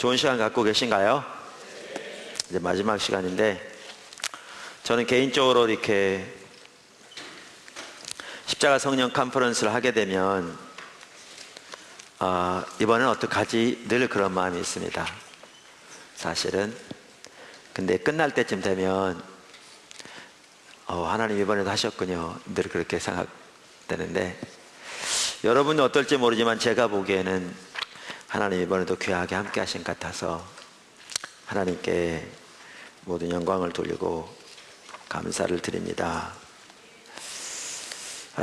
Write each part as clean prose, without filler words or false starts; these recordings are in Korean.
좋은 시간 갖고 계신가요? 이제 마지막 시간인데, 저는 개인적으로 이렇게 십자가 성령 컨퍼런스를 하게 되면 이번엔 어떡하지? 늘 그런 마음이 있습니다. 사실은. 근데 끝날 때쯤 되면 하나님 이번에도 하셨군요. 늘 그렇게 생각되는데, 여러분은 어떨지 모르지만 제가 보기에는 하나님 이번에도 귀하게 함께 하신 것 같아서 하나님께 모든 영광을 돌리고 감사를 드립니다.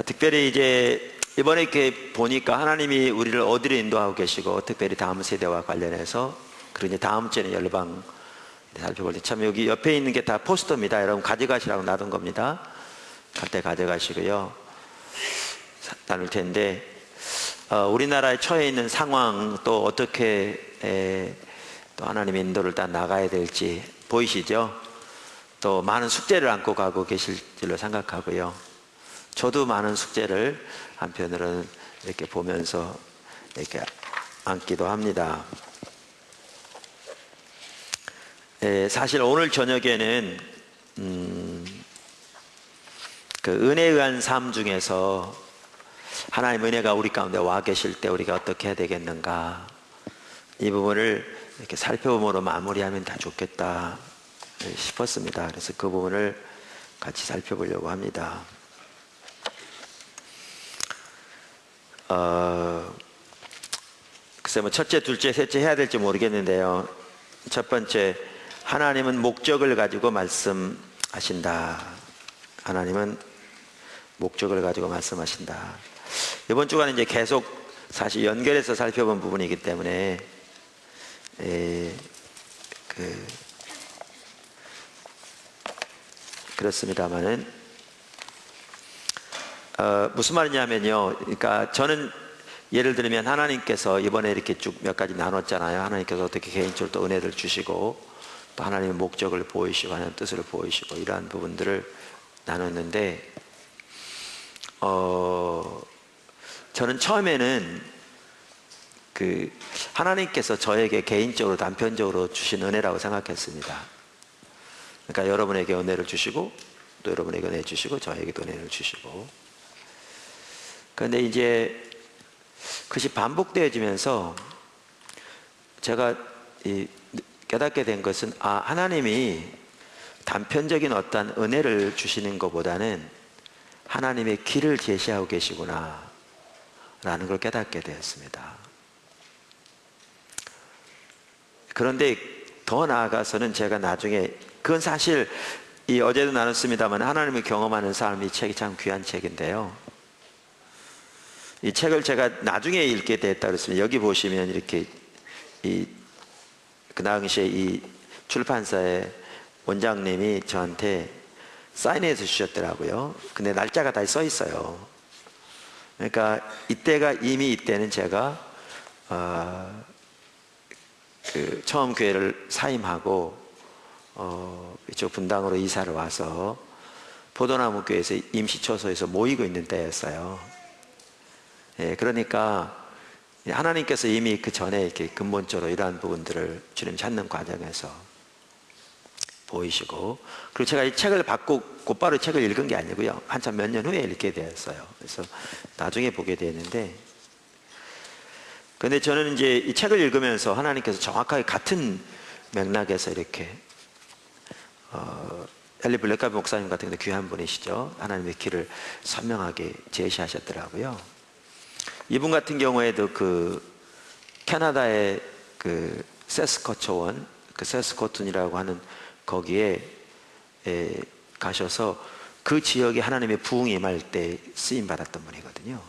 특별히 이제 이번에 이렇게 보니까 하나님이 우리를 어디로 인도하고 계시고, 특별히 다음 세대와 관련해서, 그리고 이제 다음 주에는 열방 살펴볼 때, 참 여기 옆에 있는 게 다 포스터입니다. 여러분 가져가시라고 놔둔 겁니다. 갈 때 가져가시고요. 나눌 텐데, 우리나라에 처해 있는 상황, 또 어떻게 또 하나님의 인도를 따라 나가야 될지 보이시죠? 또 많은 숙제를 안고 가고 계실 줄로 생각하고요. 저도 많은 숙제를 한편으로는 이렇게 보면서 이렇게 안기도 합니다. 사실 오늘 저녁에는 그 은혜에 의한 삶 중에서 하나님의 은혜가 우리 가운데 와 계실 때 우리가 어떻게 해야 되겠는가, 이 부분을 이렇게 살펴봄으로 마무리하면 다 좋겠다 싶었습니다. 그래서 그 부분을 같이 살펴보려고 합니다. 글쎄 뭐 첫째, 둘째, 셋째 해야 될지 모르겠는데요. 첫 번째, 하나님은 목적을 가지고 말씀하신다. 하나님은 목적을 가지고 말씀하신다. 이번 주간은 이제 계속 사실 연결해서 살펴본 부분이기 때문에 그렇습니다만은 무슨 말이냐면요. 그러니까 저는 예를 들면 하나님께서 이번에 이렇게 쭉 몇 가지 나눴잖아요. 하나님께서 어떻게 개인적으로 또 은혜를 주시고, 또 하나님의 목적을 보이시고 하나님의 뜻을 보이시고, 이러한 부분들을 나눴는데, 저는 처음에는 하나님께서 저에게 개인적으로 단편적으로 주신 은혜라고 생각했습니다. 그러니까 여러분에게 은혜를 주시고, 또 여러분에게 은혜 주시고, 저에게도 은혜를 주시고. 그런데 이제 그것이 반복되어지면서 제가 깨닫게 된 것은, 하나님이 단편적인 어떤 은혜를 주시는 것보다는 하나님의 길을 제시하고 계시구나 라는 걸 깨닫게 되었습니다. 그런데 더 나아가서는 제가 나중에, 그건 사실 어제도 나눴습니다만, 하나님을 경험하는 삶, 이 책이 참 귀한 책인데요, 이 책을 제가 나중에 읽게 됐다 그랬습니다. 여기 보시면 이렇게 그 당시에 이 출판사의 원장님이 저한테 사인해서 주셨더라고요. 근데 날짜가 다 써 있어요. 그러니까 이때는 제가 처음 교회를 사임하고 이쪽 분당으로 이사를 와서 포도나무 교회에서 임시초소에서 모이고 있는 때였어요. 그러니까 하나님께서 이미 그 전에 이렇게 근본적으로 이러한 부분들을 주님 찾는 과정에서 보이시고, 그리고 제가 이 책을 받고 곧바로 책을 읽은 게 아니고요, 한참 몇 년 후에 읽게 되었어요. 그래서 나중에 보게 되었는데, 그런데 저는 이제 이 책을 읽으면서 하나님께서 정확하게 같은 맥락에서 이렇게 엘리 블랙카비 목사님 같은 경우 귀한 분이시죠. 하나님의 길을 선명하게 제시하셨더라고요. 이분 같은 경우에도 캐나다의 세스커초원, 세스코튼이라고 하는 거기에 가셔서 그 지역에 하나님의 부흥이 임할 때 쓰임 받았던 분이거든요.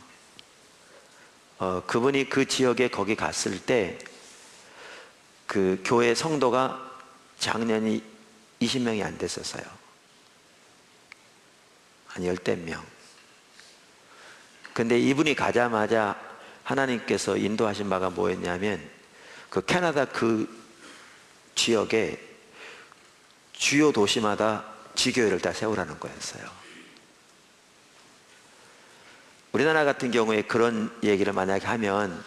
그분이 그 지역에 거기 갔을 때 그 교회 성도가 작년이 20명이 안 됐었어요. 한 10명. 근데 이분이 가자마자 하나님께서 인도하신 바가 뭐였냐면 그 캐나다 그 지역에 주요 도시마다 지교회를 다 세우라는 거였어요. 우리나라 같은 경우에 그런 얘기를 만약에 하면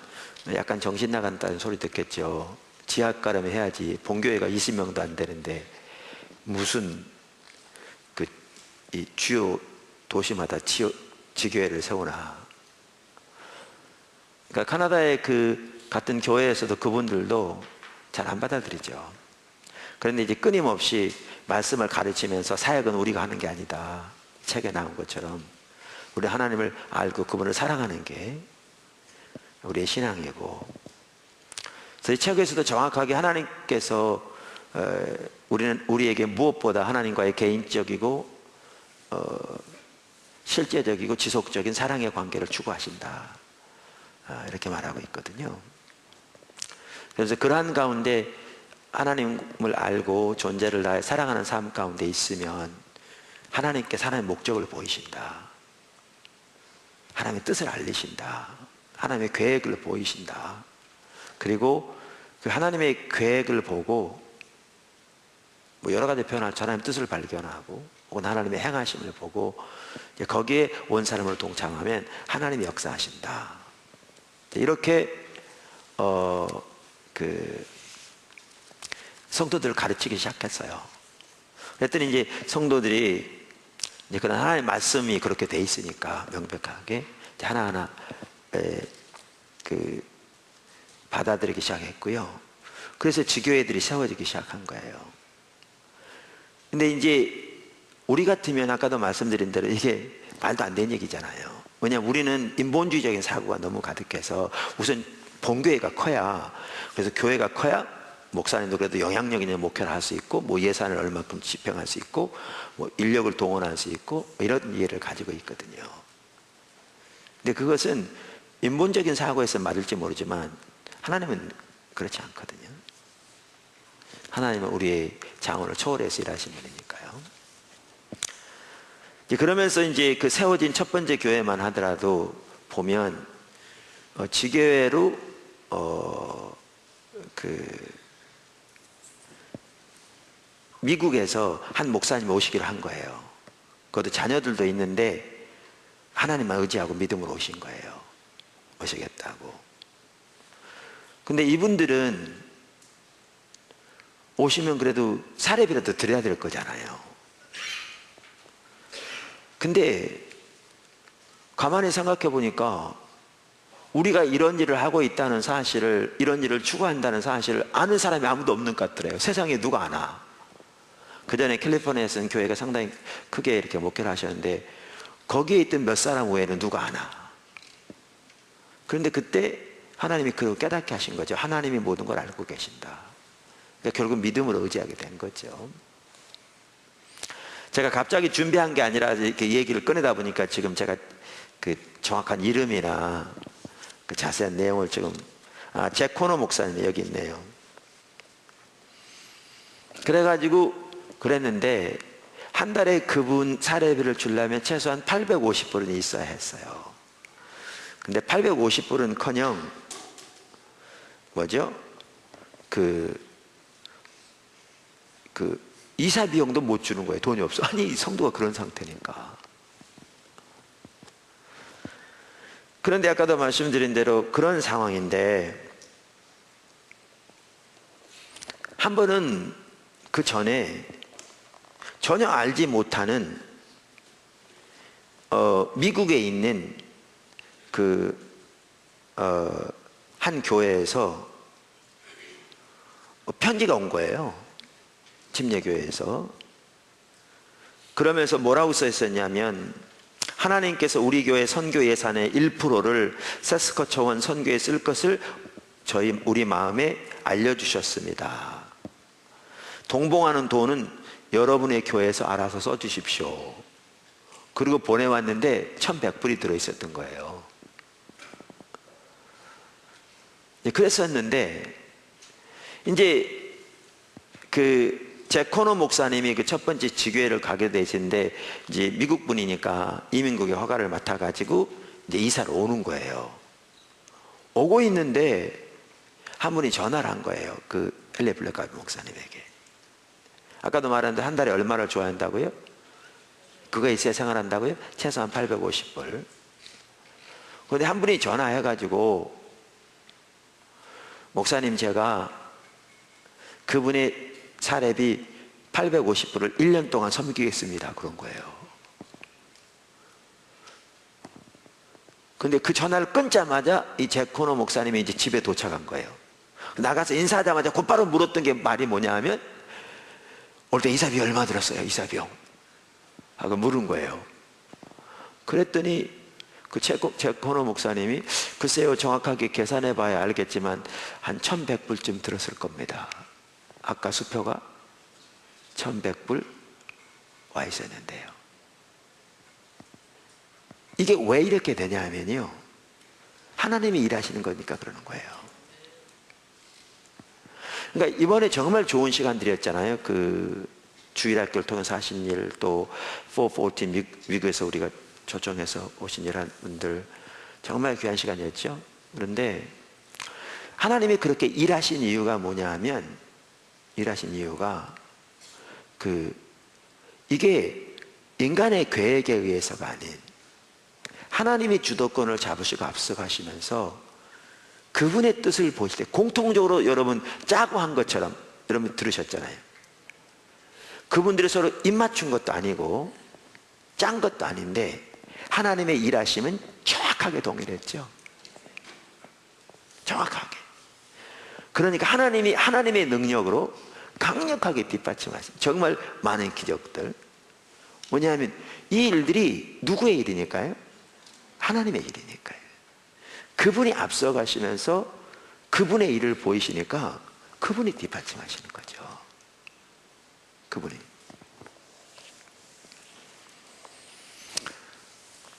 약간 정신 나간다는 소리 듣겠죠. 지하가름 해야지 본교회가 20명도 안 되는데 무슨 이 주요 도시마다 지교회를 세우나. 그러니까 카나다의 그 같은 교회에서도 그분들도 잘 안 받아들이죠. 그런데 이제 끊임없이 말씀을 가르치면서 사역은 우리가 하는 게 아니다, 책에 나온 것처럼 우리 하나님을 알고 그분을 사랑하는 게 우리의 신앙이고, 그래서 이 책에서도 정확하게 하나님께서 우리에게 무엇보다 하나님과의 개인적이고 실제적이고 지속적인 사랑의 관계를 추구하신다, 이렇게 말하고 있거든요. 그래서 그러한 가운데 하나님을 알고 존재를 다해 사랑하는 삶 가운데 있으면 하나님께서 하나님의 목적을 보이신다, 하나님의 뜻을 알리신다, 하나님의 계획을 보이신다. 그리고 그 하나님의 계획을 보고 뭐 여러 가지 표현할 하나님의 뜻을 발견하고 혹은 하나님의 행하심을 보고 거기에 온 사람을 동참하면 하나님이 역사하신다. 이렇게 성도들을 가르치기 시작했어요. 그랬더니 이제 성도들이 이제 그런 하나님의 말씀이 그렇게 돼 있으니까 명백하게 하나하나 받아들이기 시작했고요. 그래서 지교회들이 세워지기 시작한 거예요. 근데 이제 우리 같으면 아까도 말씀드린 대로 이게 말도 안 되는 얘기잖아요. 왜냐하면 우리는 인본주의적인 사고가 너무 가득해서 우선 본교회가 커야, 그래서 교회가 커야 목사님도 그래도 영향력 있는 목회를 할 수 있고 뭐 예산을 얼마큼 집행할 수 있고 뭐 인력을 동원할 수 있고 이런 이해를 가지고 있거든요. 근데 그것은 인본적인 사고에서 맞을지 모르지만 하나님은 그렇지 않거든요. 하나님은 우리의 장원을 초월해서 일하시는 분이니까요. 그러면서 이제 그 세워진 첫 번째 교회만 하더라도 보면 지교회로 미국에서 한 목사님 오시기를 한 거예요. 그것도 자녀들도 있는데 하나님만 의지하고 믿음으로 오신 거예요. 오시겠다고. 근데 이분들은 오시면 그래도 사례비라도 드려야 될 거잖아요. 근데 가만히 생각해 보니까 우리가 이런 일을 하고 있다는 사실을, 이런 일을 추구한다는 사실을 아는 사람이 아무도 없는 것 같더래요. 세상에 누가 아나. 그 전에 캘리포니아에서는 교회가 상당히 크게 이렇게 목회를 하셨는데 거기에 있던 몇 사람 외에는 누가 아나. 그런데 그때 하나님이 그걸 깨닫게 하신 거죠. 하나님이 모든 걸 알고 계신다. 그러니까 결국 믿음으로 의지하게 된 거죠. 제가 갑자기 준비한 게 아니라 이렇게 얘기를 꺼내다 보니까 지금 제가 그 정확한 이름이나 그 자세한 내용을 지금 잭 코너 목사님이 여기 있네요. 그래가지고 그랬는데 한 달에 그분 사례비를 주려면 최소한 850불은 있어야 했어요. 근데 850불은 커녕 뭐죠? 이사 비용도 못 주는 거예요. 돈이 없어. 아니 성도가 그런 상태니까. 그런데 아까도 말씀드린 대로 그런 상황인데 한 번은 그 전에 전혀 알지 못하는 미국에 있는 한 교회에서 편지가 온 거예요. 침례교회에서. 그러면서 뭐라고 써 있었냐면 하나님께서 우리 교회 선교 예산의 1%를 세스커처원 선교에 쓸 것을 우리 마음에 알려주셨습니다. 동봉하는 돈은 여러분의 교회에서 알아서 써주십시오. 그리고 보내왔는데 1,100불이 들어있었던 거예요. 그랬었는데 이제 제코노 목사님이 그 첫 번째 지교회를 가게 되신데 이제 미국 분이니까 이민국의 허가를 맡아가지고 이제 이사를 오는 거예요. 오고 있는데 한 분이 전화를 한 거예요. 그 엘리 블랙가비 목사님에게. 아까도 말했는데 한 달에 얼마를 줘야 한다고요? 그거 있어야 생활한다고요? 최소한 850불. 그런데 한 분이 전화해가지고 목사님 제가 그분의 사례비 850불을 1년 동안 섬기겠습니다. 그런 거예요. 근데 그 전화를 끊자마자 이 제코노 목사님이 이제 집에 도착한 거예요. 나가서 인사하자마자 곧바로 물었던 게 말이 뭐냐 하면 올 때 이사비 얼마 들었어요? 이사비용 하고 물은 거예요. 그랬더니 그 제코노 목사님이 글쎄요 정확하게 계산해 봐야 알겠지만 한 1100불쯤 들었을 겁니다. 아까 수표가 1100불 와 있었는데요. 이게 왜 이렇게 되냐 하면요, 하나님이 일하시는 거니까 그러는 거예요. 그러니까 이번에 정말 좋은 시간들이었잖아요. 그 주일학교를 통해서 하신 일, 또 414 미국에서 우리가 초청해서 오신 일한 분들 정말 귀한 시간이었죠. 그런데 하나님이 그렇게 일하신 이유가 뭐냐 하면, 일하신 이유가 이게 인간의 계획에 의해서가 아닌 하나님이 주도권을 잡으시고 앞서가시면서 그분의 뜻을 보실 때 공통적으로 여러분 짜고 한 것처럼 여러분 들으셨잖아요. 그분들이 서로 입맞춘 것도 아니고 짠 것도 아닌데 하나님의 일하심은 정확하게 동일했죠. 정확하게. 그러니까 하나님이 하나님의 능력으로 강력하게 뒷받침하신 정말 많은 기적들. 뭐냐면 이 일들이 누구의 일이니까요? 하나님의 일이니까요. 그분이 앞서가시면서 그분의 일을 보이시니까 그분이 뒷받침하시는 거죠. 그분이.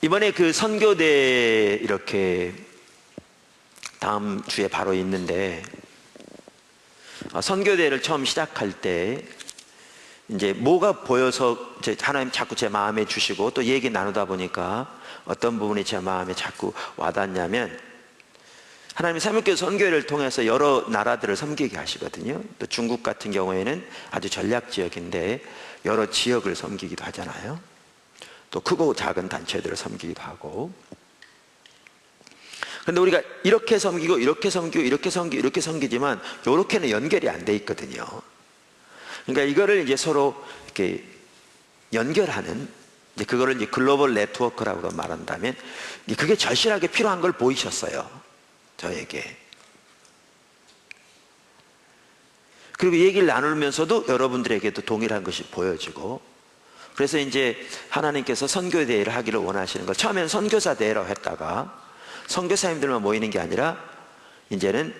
이번에 그 선교대 이렇게 다음 주에 바로 있는데, 선교대를 처음 시작할 때 이제 뭐가 보여서 하나님 자꾸 제 마음에 주시고 또 얘기 나누다 보니까 어떤 부분이 제 마음에 자꾸 와닿냐면, 하나님이 사무교회 선교회를 통해서 여러 나라들을 섬기게 하시거든요. 또 중국 같은 경우에는 아주 전략 지역인데 여러 지역을 섬기기도 하잖아요. 또 크고 작은 단체들을 섬기기도 하고. 그런데 우리가 이렇게 섬기고 이렇게 섬기고 이렇게 섬기고 이렇게 섬기지만 이렇게는 연결이 안 돼 있거든요. 그러니까 이거를 이제 서로 이렇게 연결하는, 이제 그거를 이제 글로벌 네트워크라고 말한다면 그게 절실하게 필요한 걸 보이셨어요. 저에게. 그리고 얘기를 나누면서도 여러분들에게도 동일한 것이 보여지고, 그래서 이제 하나님께서 선교대회를 하기를 원하시는 것. 처음에는 선교사 대회라고 했다가 선교사님들만 모이는 게 아니라 이제는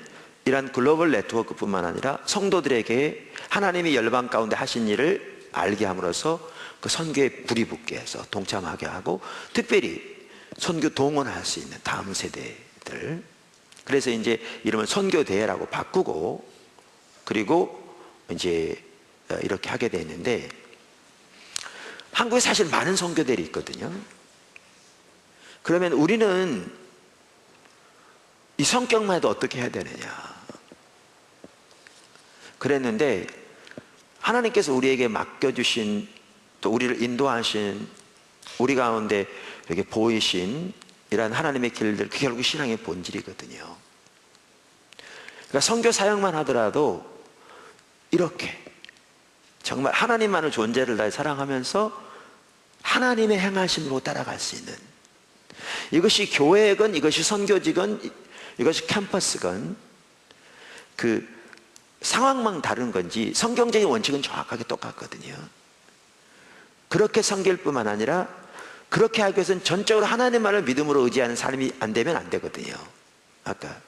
이러한 글로벌 네트워크뿐만 아니라 성도들에게 하나님이 열방 가운데 하신 일을 알게 함으로써 그 선교에 불이 붙게 해서 동참하게 하고, 특별히 선교 동원할 수 있는 다음 세대들. 그래서 이제 이름을 선교대회라고 바꾸고, 그리고 이제 이렇게 하게 되는데, 한국에 사실 많은 선교대들이 있거든요. 그러면 우리는 이 성격만 해도 어떻게 해야 되느냐 그랬는데, 하나님께서 우리에게 맡겨주신, 또 우리를 인도하신, 우리 가운데 이렇게 보이신 이러한 하나님의 길들, 그게 결국 신앙의 본질이거든요. 그러니까 선교 사역만 하더라도 이렇게 정말 하나님만을 존재를 다해 사랑하면서 하나님의 행하심으로 따라갈 수 있는, 이것이 교회건 이것이 선교지건 이것이 캠퍼스건 그 상황만 다른 건지 성경적인 원칙은 정확하게 똑같거든요. 그렇게 섬길 뿐만 아니라 그렇게 하기 위해서는 전적으로 하나님만을 믿음으로 의지하는 삶이 안 되면 안 되거든요. 아까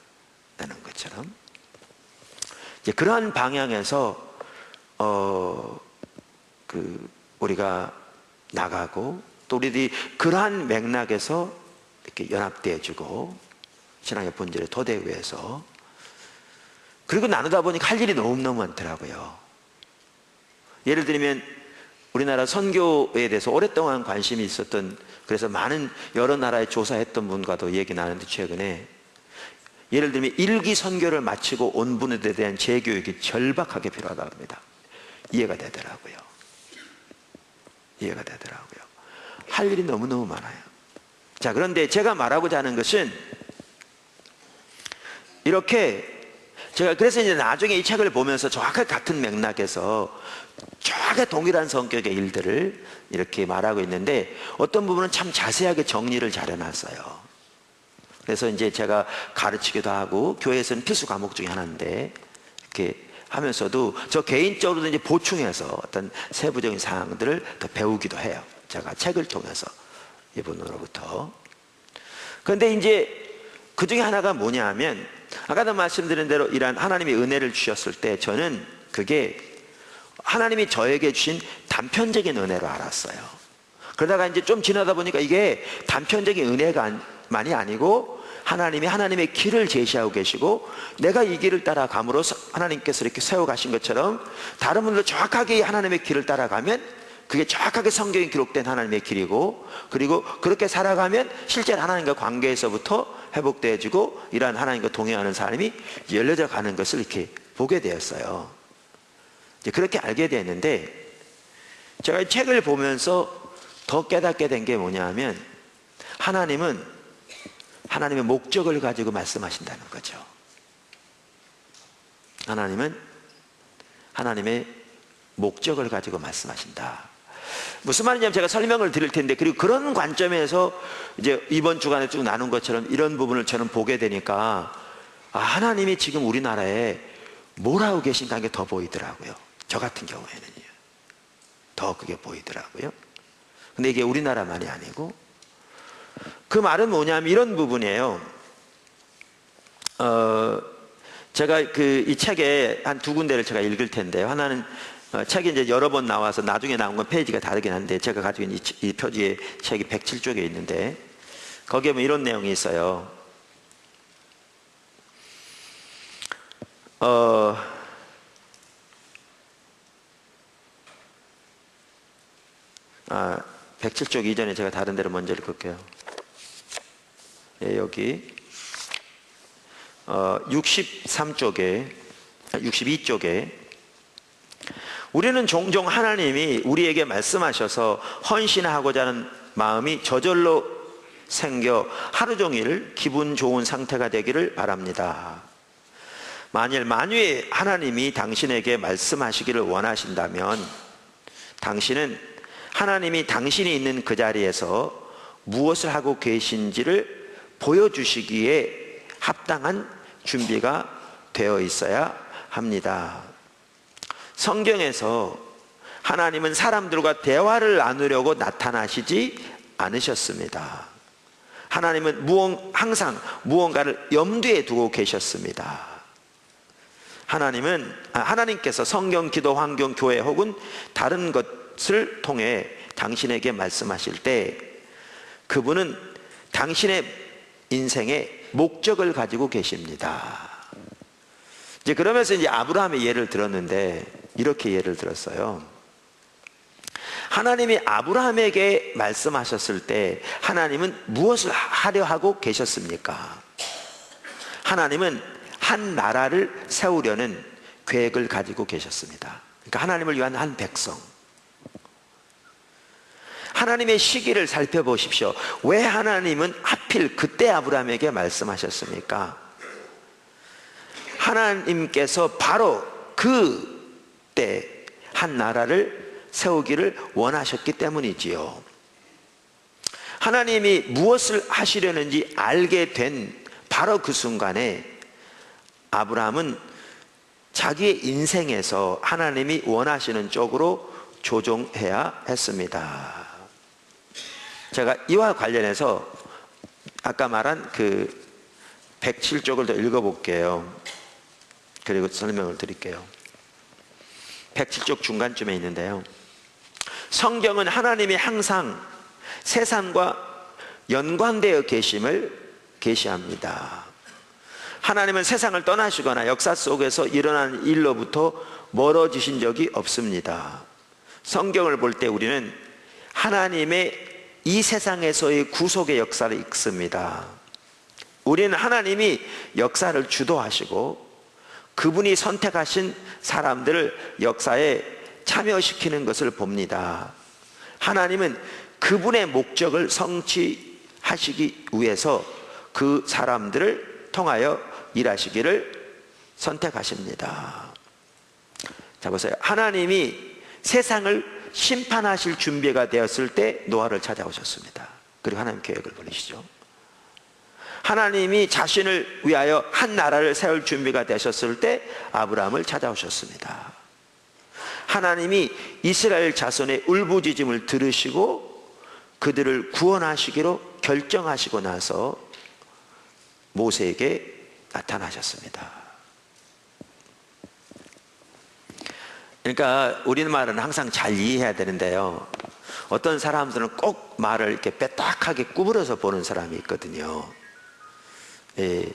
나눈 것처럼 이제 그러한 방향에서 우리가 나가고, 또 우리들이 그러한 맥락에서 이렇게 연합되어주고 신앙의 본질의 토대 위에서, 그리고 나누다 보니까 할 일이 너무너무 많더라고요. 예를 들면 우리나라 선교에 대해서 오랫동안 관심이 있었던, 그래서 많은 여러 나라에 조사했던 분과도 얘기 나누는데, 최근에 예를 들면 일기 선교를 마치고 온 분들에 대한 재교육이 절박하게 필요하다고 합니다. 이해가 되더라고요. 이해가 되더라고요. 할 일이 너무너무 많아요. 자, 그런데 제가 말하고자 하는 것은, 이렇게 제가 그래서 이제 나중에 이 책을 보면서 정확하게 같은 맥락에서 정확하게 동일한 성격의 일들을 이렇게 말하고 있는데, 어떤 부분은 참 자세하게 정리를 잘 해놨어요. 그래서 이제 제가 가르치기도 하고, 교회에서는 필수 과목 중에 하나인데, 이렇게 하면서도 저 개인적으로도 이제 보충해서 어떤 세부적인 사항들을 더 배우기도 해요. 제가 책을 통해서, 이분으로부터. 그런데 이제 그 중에 하나가 뭐냐 하면, 아까도 말씀드린 대로 이러한 하나님이 은혜를 주셨을 때 저는 그게 하나님이 저에게 주신 단편적인 은혜로 알았어요. 그러다가 이제 좀 지나다 보니까 이게 단편적인 은혜가 만이 아니고, 하나님이 하나님의 길을 제시하고 계시고, 내가 이 길을 따라감으로써 하나님께서 이렇게 세워가신 것처럼 다른 분들도 정확하게 하나님의 길을 따라가면 그게 정확하게 성경에 기록된 하나님의 길이고, 그리고 그렇게 살아가면 실제로 하나님과 관계에서부터 회복되어지고, 이러한 하나님과 동행하는 사람이 열려져 가는 것을 이렇게 보게 되었어요. 이제 그렇게 알게 됐는데, 제가 이 책을 보면서 더 깨닫게 된 게 뭐냐 하면, 하나님은 하나님의 목적을 가지고 말씀하신다는 거죠. 하나님은 하나님의 목적을 가지고 말씀하신다. 무슨 말이냐면 제가 설명을 드릴 텐데, 그리고 그런 관점에서 이제 이번 주간에 쭉 나눈 것처럼 이런 부분을 저는 보게 되니까, 아, 하나님이 지금 우리나라에 뭘 하고 계신가 하는 게 더 보이더라고요. 저 같은 경우에는요. 더 그게 보이더라고요. 근데 이게 우리나라만이 아니고, 그 말은 뭐냐면 이런 부분이에요. 제가 이 책에 한 두 군데를 제가 읽을 텐데요. 하나는 책이 이제 여러 번 나와서 나중에 나온 건 페이지가 다르긴 한데, 제가 가지고 있는 이 표지의 책이 107쪽에 있는데, 거기에 보면 이런 내용이 있어요. 107쪽 이전에 제가 다른 데로 먼저 읽을게요. 예, 여기 63쪽에 62쪽에 우리는 종종 하나님이 우리에게 말씀하셔서 헌신하고자 하는 마음이 저절로 생겨 하루 종일 기분 좋은 상태가 되기를 바랍니다. 만유에 하나님이 당신에게 말씀하시기를 원하신다면, 당신은 하나님이 당신이 있는 그 자리에서 무엇을 하고 계신지를 보여주시기에 합당한 준비가 되어 있어야 합니다. 성경에서 하나님은 사람들과 대화를 나누려고 나타나시지 않으셨습니다. 하나님은 항상 무언가를 염두에 두고 계셨습니다. 하나님께서 성경, 기도, 환경, 교회 혹은 다른 것을 통해 당신에게 말씀하실 때, 그분은 당신의 인생의 목적을 가지고 계십니다. 이제 그러면서 이제 아브라함의 예를 들었는데, 이렇게 예를 들었어요. 하나님이 아브라함에게 말씀하셨을 때 하나님은 무엇을 하려 하고 계셨습니까? 하나님은 한 나라를 세우려는 계획을 가지고 계셨습니다. 그러니까 하나님을 위한 한 백성. 하나님의 시기를 살펴보십시오. 왜 하나님은 하필 그때 아브라함에게 말씀하셨습니까? 하나님께서 바로 그때 한 나라를 세우기를 원하셨기 때문이지요. 하나님이 무엇을 하시려는지 알게 된 바로 그 순간에 아브라함은 자기의 인생에서 하나님이 원하시는 쪽으로 조종해야 했습니다. 제가 이와 관련해서 아까 말한 그 107쪽을 더 읽어볼게요. 그리고 설명을 드릴게요. 107쪽 중간쯤에 있는데요. 성경은 하나님이 항상 세상과 연관되어 계심을 계시합니다. 하나님은 세상을 떠나시거나 역사 속에서 일어난 일로부터 멀어지신 적이 없습니다. 성경을 볼 때 우리는 하나님의 이 세상에서의 구속의 역사를 읽습니다. 우리는 하나님이 역사를 주도하시고 그분이 선택하신 사람들을 역사에 참여시키는 것을 봅니다. 하나님은 그분의 목적을 성취하시기 위해서 그 사람들을 통하여 일하시기를 선택하십니다. 자, 보세요. 하나님이 세상을 심판하실 준비가 되었을 때 노아를 찾아오셨습니다. 그리고 하나님 계획을 벌이시죠. 하나님이 자신을 위하여 한 나라를 세울 준비가 되셨을 때 아브라함을 찾아오셨습니다. 하나님이 이스라엘 자손의 울부짖음을 들으시고 그들을 구원하시기로 결정하시고 나서 모세에게 나타나셨습니다. 그러니까 우리말은 항상 잘 이해해야 되는데요, 어떤 사람들은 꼭 말을 이렇게 빼딱하게 구부려서 보는 사람이 있거든요. 예.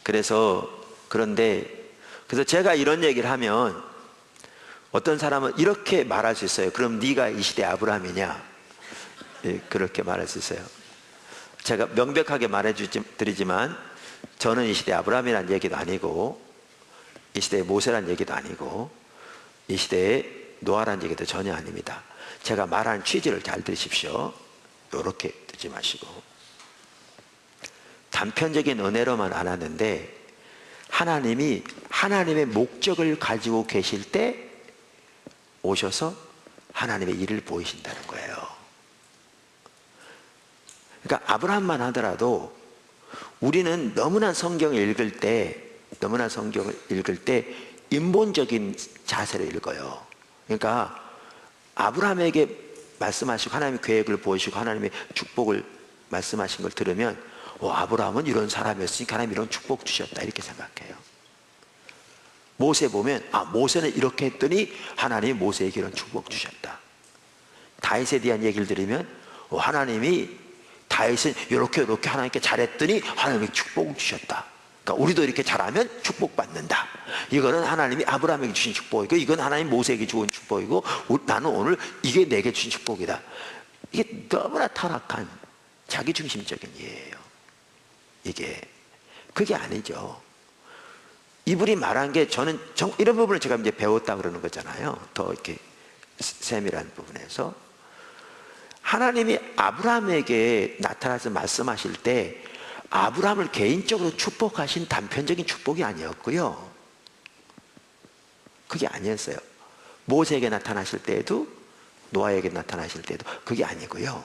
그래서 제가 이런 얘기를 하면 어떤 사람은 이렇게 말할 수 있어요. 그럼 네가 이 시대 아브라함이냐? 예, 그렇게 말할 수 있어요. 제가 명백하게 말해드리지만 저는 이 시대 아브라함이라는 얘기도 아니고 이 시대의 모세라는 얘기도 아니고 이 시대의 노아라는 얘기도 전혀 아닙니다. 제가 말하는 취지를 잘 들으십시오. 이렇게 듣지 마시고, 단편적인 은혜로만 안 하는데 하나님이 하나님의 목적을 가지고 계실 때 오셔서 하나님의 일을 보이신다는 거예요. 그러니까 아브라함만 하더라도 우리는 너무나 성경을 읽을 때 인본적인 자세로 읽어요. 그러니까 아브라함에게 말씀하시고 하나님의 계획을 보이시고 하나님의 축복을 말씀하신 걸 들으면 아브라함은 이런 사람이었으니까 하나님이 이런 축복 주셨다 이렇게 생각해요. 모세 보면 모세는 이렇게 했더니 하나님이 모세에게 이런 축복 주셨다. 다윗에 대한 얘기를 들으면 하나님이 다윗은 이렇게 하나님께 잘했더니 하나님이 축복을 주셨다. 그러니까 우리도 이렇게 잘하면 축복받는다. 이거는 하나님이 아브라함에게 주신 축복이고 이건 하나님 모세에게 주신 축복이고 나는 오늘 이게 내게 주신 축복이다. 이게 너무나 타락한 자기중심적인 이해예요. 그게 아니죠. 이분이 말한 게 저는 이런 부분을 제가 이제 배웠다 그러는 거잖아요. 더 이렇게 세밀한 부분에서 하나님이 아브라함에게 나타나서 말씀하실 때 아브라함을 개인적으로 축복하신 단편적인 축복이 아니었고요. 그게 아니었어요. 모세에게 나타나실 때에도 노아에게 나타나실 때도 그게 아니고요.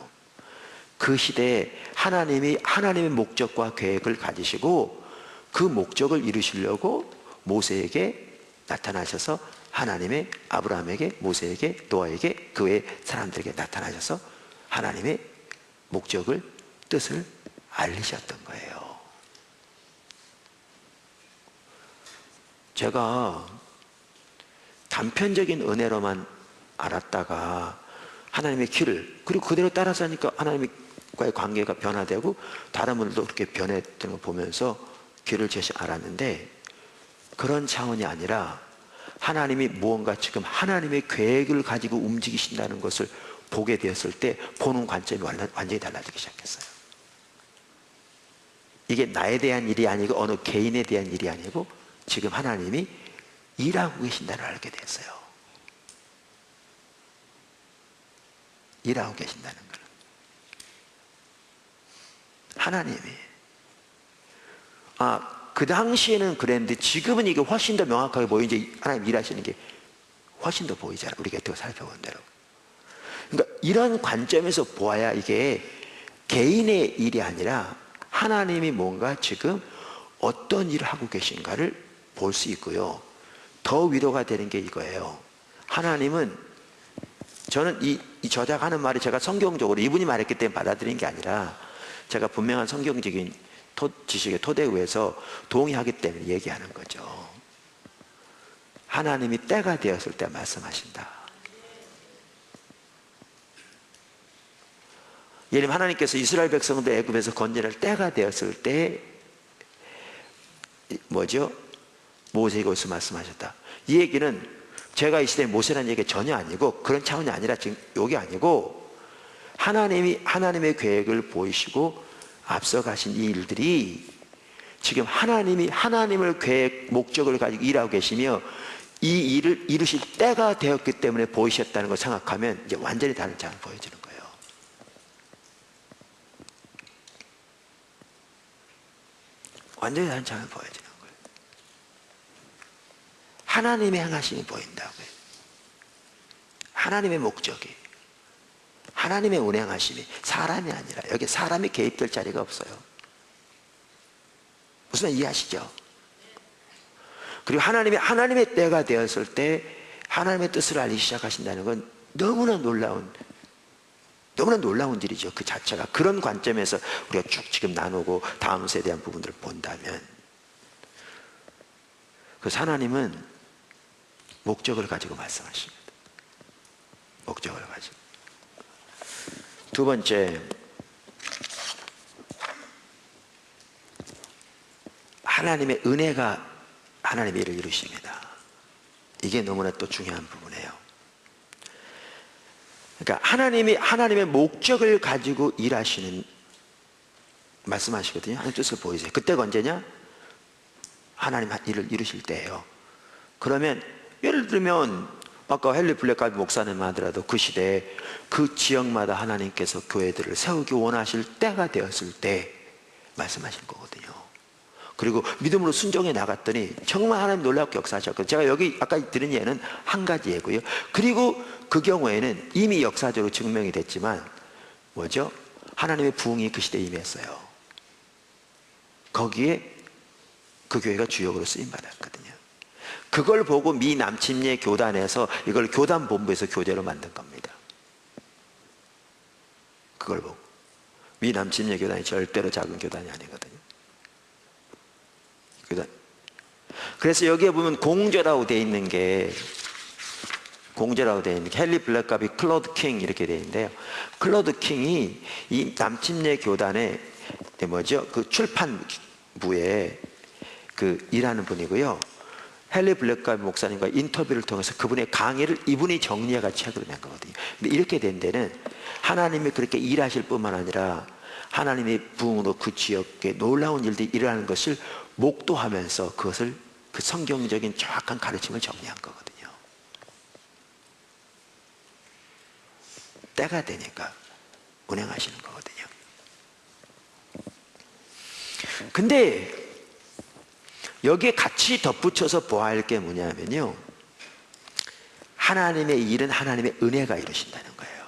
그 시대에 하나님이 하나님의 목적과 계획을 가지시고 그 목적을 이루시려고 모세에게 나타나셔서 하나님의 아브라함에게 모세에게 노아에게 그 외 사람들에게 나타나셔서 하나님의 목적을 뜻을 알리셨던 거예요. 제가 단편적인 은혜로만 알았다가 하나님의 길을 그리고 그대로 따라서 하니까 하나님과의 관계가 변화되고 다른 분들도 그렇게 변했던 걸 보면서 길을 알았는데 그런 차원이 아니라 하나님이 무언가 지금 하나님의 계획을 가지고 움직이신다는 것을 보게 되었을 때 보는 관점이 완전히 달라지기 시작했어요. 이게 나에 대한 일이 아니고 어느 개인에 대한 일이 아니고 지금 하나님이 일하고 계신다는 걸 알게 됐어요. 일하고 계신다는 걸. 하나님이 그 당시에는 그랬는데 지금은 이게 훨씬 더 명확하게 보이지. 하나님 일하시는 게 훨씬 더 보이잖아요. 우리가 더 살펴본 대로. 그러니까 이런 관점에서 보아야 이게 개인의 일이 아니라 하나님이 뭔가 지금 어떤 일을 하고 계신가를 볼 수 있고요. 더 위로가 되는 게 이거예요. 하나님은 저는 이 저작하는 말이 제가 성경적으로 이분이 말했기 때문에 받아들인 게 아니라 제가 분명한 성경적인 지식의 토대 위에서 동의하기 때문에 얘기하는 거죠. 하나님이 때가 되었을 때 말씀하신다. 예를 들면 하나님께서 이스라엘 백성들 애굽에서 건져낼 때가 되었을 때 모세에게 말씀하셨다. 이 얘기는 제가 이 시대에 모세라는 얘기가 전혀 아니고 그런 차원이 아니라 지금 여기 아니고 하나님이 하나님의 계획을 보이시고 앞서가신 이 일들이 지금 하나님이 하나님을 계획 목적을 가지고 일하고 계시며 이 일을 이루실 때가 되었기 때문에 보이셨다는 걸 생각하면 이제 완전히 다른 장을 보여주는 거예요. 완전히 다른 장을 보여주는 거예요. 하나님의 행하심이 보인다고요. 하나님의 목적이, 하나님의 운행하심이, 사람이 아니라 여기 사람이 개입될 자리가 없어요. 무슨 말 이해하시죠? 그리고 하나님의 때가 되었을 때 하나님의 뜻을 알리기 시작하신다는 건 너무나 놀라운 일이죠. 그 자체가. 그런 관점에서 우리가 쭉 지금 나누고 다음 세대에 대한 부분들을 본다면, 그래서 하나님은 목적을 가지고 말씀하십니다. 목적을 가지고. 두 번째, 하나님의 은혜가 하나님의 일을 이루십니다. 이게 너무나 또 중요한 부분이에요. 그러니까 하나님의 목적을 가지고 일하시는, 말씀하시거든요. 하나님 뜻을 보이세요. 그때가 언제냐? 하나님 일을 이루실 때예요. 그러면 예를 들면 아까 헨리 블랙가비 목사님만 하더라도 그 시대에 그 지역마다 하나님께서 교회들을 세우기 원하실 때가 되었을 때 말씀하신 거거든요. 그리고 믿음으로 순종해 나갔더니 정말 하나님 놀랍게 역사하셨거든요. 제가 여기 아까 들은 예는 한 가지 예고요. 그리고 그 경우에는 이미 역사적으로 증명이 됐지만 뭐죠? 하나님의 부흥이 그 시대에 임했어요. 거기에 그 교회가 주역으로 쓰임받았거든요. 그걸 보고 미 남침례 교단에서 이걸 교단 본부에서 교제로 만든 겁니다. 그걸 보고. 미 남침례 교단이 절대로 작은 교단이 아니거든요. 교단. 그래서 여기에 보면 공저라고 되어 있는 게 헨리 블랙가비, 클로드 킹 이렇게 되어 있는데요. 클로드 킹이 이 남침례 교단의 뭐죠? 그 출판부에 그 일하는 분이고요. 헨리 블랙가비 목사님과 인터뷰를 통해서 그분의 강의를 이분이 정리해가 책으로 낸 거거든요. 근데 이렇게 된 데는 하나님이 그렇게 일하실 뿐만 아니라 하나님의 부흥으로 그 지역에 놀라운 일들이 일어나는 것을 목도하면서 그것을 그 성경적인 정확한 가르침을 정리한 거거든요. 때가 되니까 운행하시는 거거든요. 근데 여기에 같이 덧붙여서 보아야 할 게 뭐냐면요, 하나님의 일은 하나님의 은혜가 이루신다는 거예요.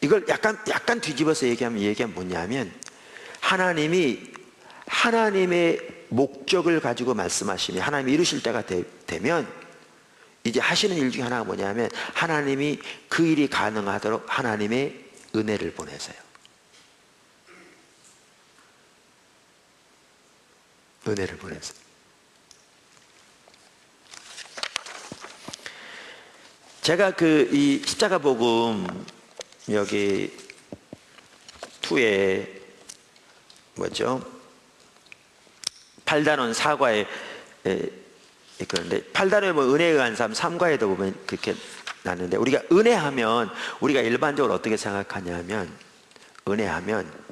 이걸 약간 뒤집어서 얘기하면 뭐냐면, 하나님의 목적을 가지고 말씀하시면 하나님이 이루실 때가 되면 이제 하시는 일 중에 하나가 뭐냐면 하나님이 그 일이 가능하도록 하나님의 은혜를 보내세요. 은혜를 보내세요. 제가 이 십자가 복음 여기 2에 뭐죠? 8단원 4과에 그런데 8단원에 뭐 은혜에 의한 삶 3과에도 보면 그렇게 나는데, 우리가 은혜하면 우리가 일반적으로 어떻게 생각하냐면, 은혜하면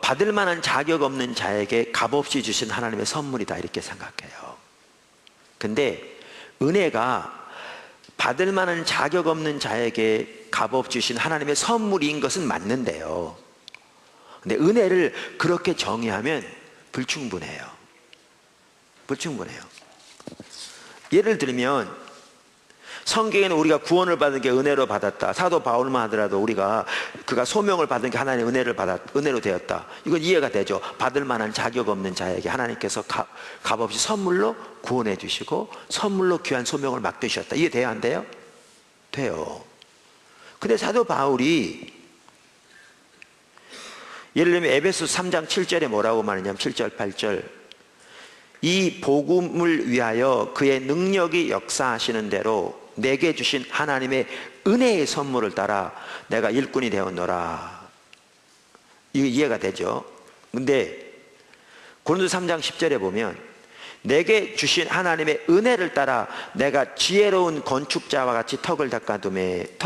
받을 만한 자격 없는 자에게 값없이 주신 하나님의 선물이다 이렇게 생각해요. 근데 은혜가 받을 만한 자격 없는 자에게 값없이 주신 하나님의 선물인 것은 맞는데요, 근데 은혜를 그렇게 정의하면 불충분해요. 예를 들면 성경에는 우리가 구원을 받은 게 은혜로 받았다. 사도 바울만 하더라도 그가 소명을 받은 게 하나님의 은혜로 되었다. 이건 이해가 되죠. 받을 만한 자격 없는 자에게 하나님께서 값없이 선물로 구원해 주시고 선물로 귀한 소명을 맡겨주셨다. 이해돼야 안 돼요? 돼요. 근데 사도 바울이 예를 들면 에베소 3장 7절에 뭐라고 말하냐면 7절 8절, 이 복음을 위하여 그의 능력이 역사하시는 대로 내게 주신 하나님의 은혜의 선물을 따라 내가 일꾼이 되었노라. 이게 이해가 되죠? 근데 고린도 3장 10절에 보면 내게 주신 하나님의 은혜를 따라 내가 지혜로운 건축자와 같이 털을 닦아둠에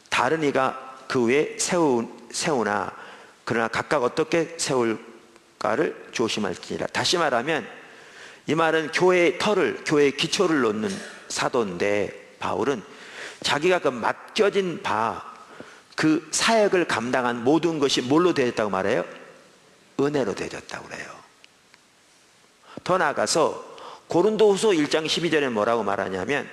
다른 이가 그 위에 세우나 그러나 각각 어떻게 세울까를 조심할지니라. 다시 말하면 이 말은 교회의 교회의 기초를 놓는 사도인데, 바울은 자기가 그 맡겨진 그 사역을 감당한 모든 것이 뭘로 되어졌다고 말해요? 은혜로 되어졌다고 그래요. 더 나아가서 고린도후서 1장 12절에 뭐라고 말하냐면,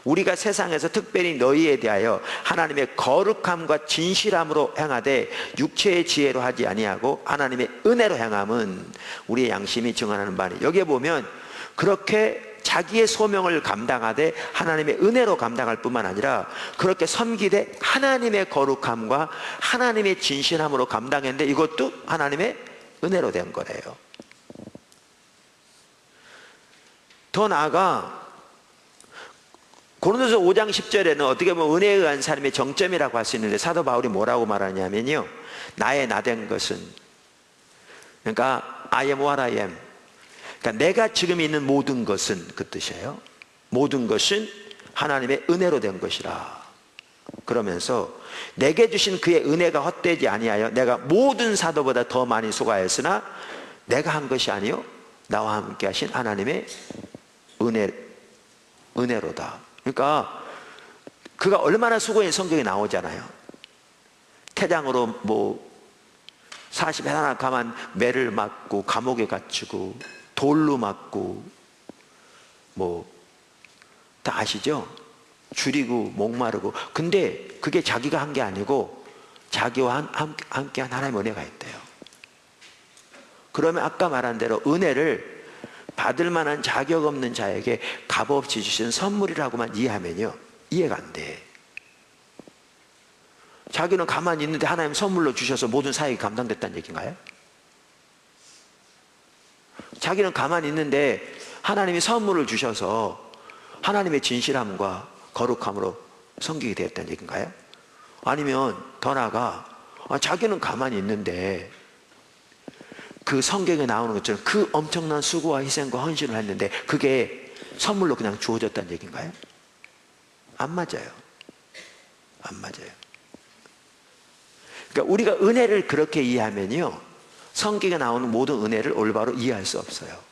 우리가 세상에서 특별히 너희에 대하여 하나님의 거룩함과 진실함으로 행하되 육체의 지혜로 하지 아니하고 하나님의 은혜로 행함은 우리의 양심이 증언하는 바니. 여기에 보면 그렇게 자기의 소명을 감당하되 하나님의 은혜로 감당할 뿐만 아니라 그렇게 섬기되 하나님의 거룩함과 하나님의 진실함으로 감당했는데, 이것도 하나님의 은혜로 된 거래요. 더 나아가 고린도서 5장 10절에는 어떻게 보면 은혜에 의한 삶의 정점이라고 할 수 있는데, 사도 바울이 뭐라고 말하냐면요, 나의 나된 것은, 그러니까 I am what I am, 그러니까 내가 지금 있는 모든 것은, 그 뜻이에요. 모든 것은 하나님의 은혜로 된 것이라. 그러면서 내게 주신 그의 은혜가 헛되지 아니하여 내가 모든 사도보다 더 많이 수고하였으나 내가 한 것이 아니요 나와 함께 하신 하나님의 은혜로다. 그러니까 그가 얼마나 수고했는지 성경에 나오잖아요. 태장으로 40일 하나 가만 매를 맞고 감옥에 갇히고 돌로 맞고 다 아시죠? 줄이고 목마르고. 근데 그게 자기가 한 게 아니고 자기와 함께한 하나님의 은혜가 있대요. 그러면 아까 말한 대로 은혜를 받을 만한 자격 없는 자에게 값없이 주신 선물이라고만 이해하면요, 이해가 안 돼. 자기는 가만히 있는데 하나님 선물로 주셔서 모든 사역이 감당됐다는 얘기인가요? 자기는 가만히 있는데 하나님이 선물을 주셔서 하나님의 진실함과 거룩함으로 섬기게 되었다는 얘기인가요? 아니면 더 나아가 자기는 가만히 있는데 그 성경에 나오는 것처럼 그 엄청난 수고와 희생과 헌신을 했는데 그게 선물로 그냥 주어졌다는 얘기인가요? 안 맞아요. 안 맞아요. 그러니까 우리가 은혜를 그렇게 이해하면요, 성경에 나오는 모든 은혜를 올바로 이해할 수 없어요.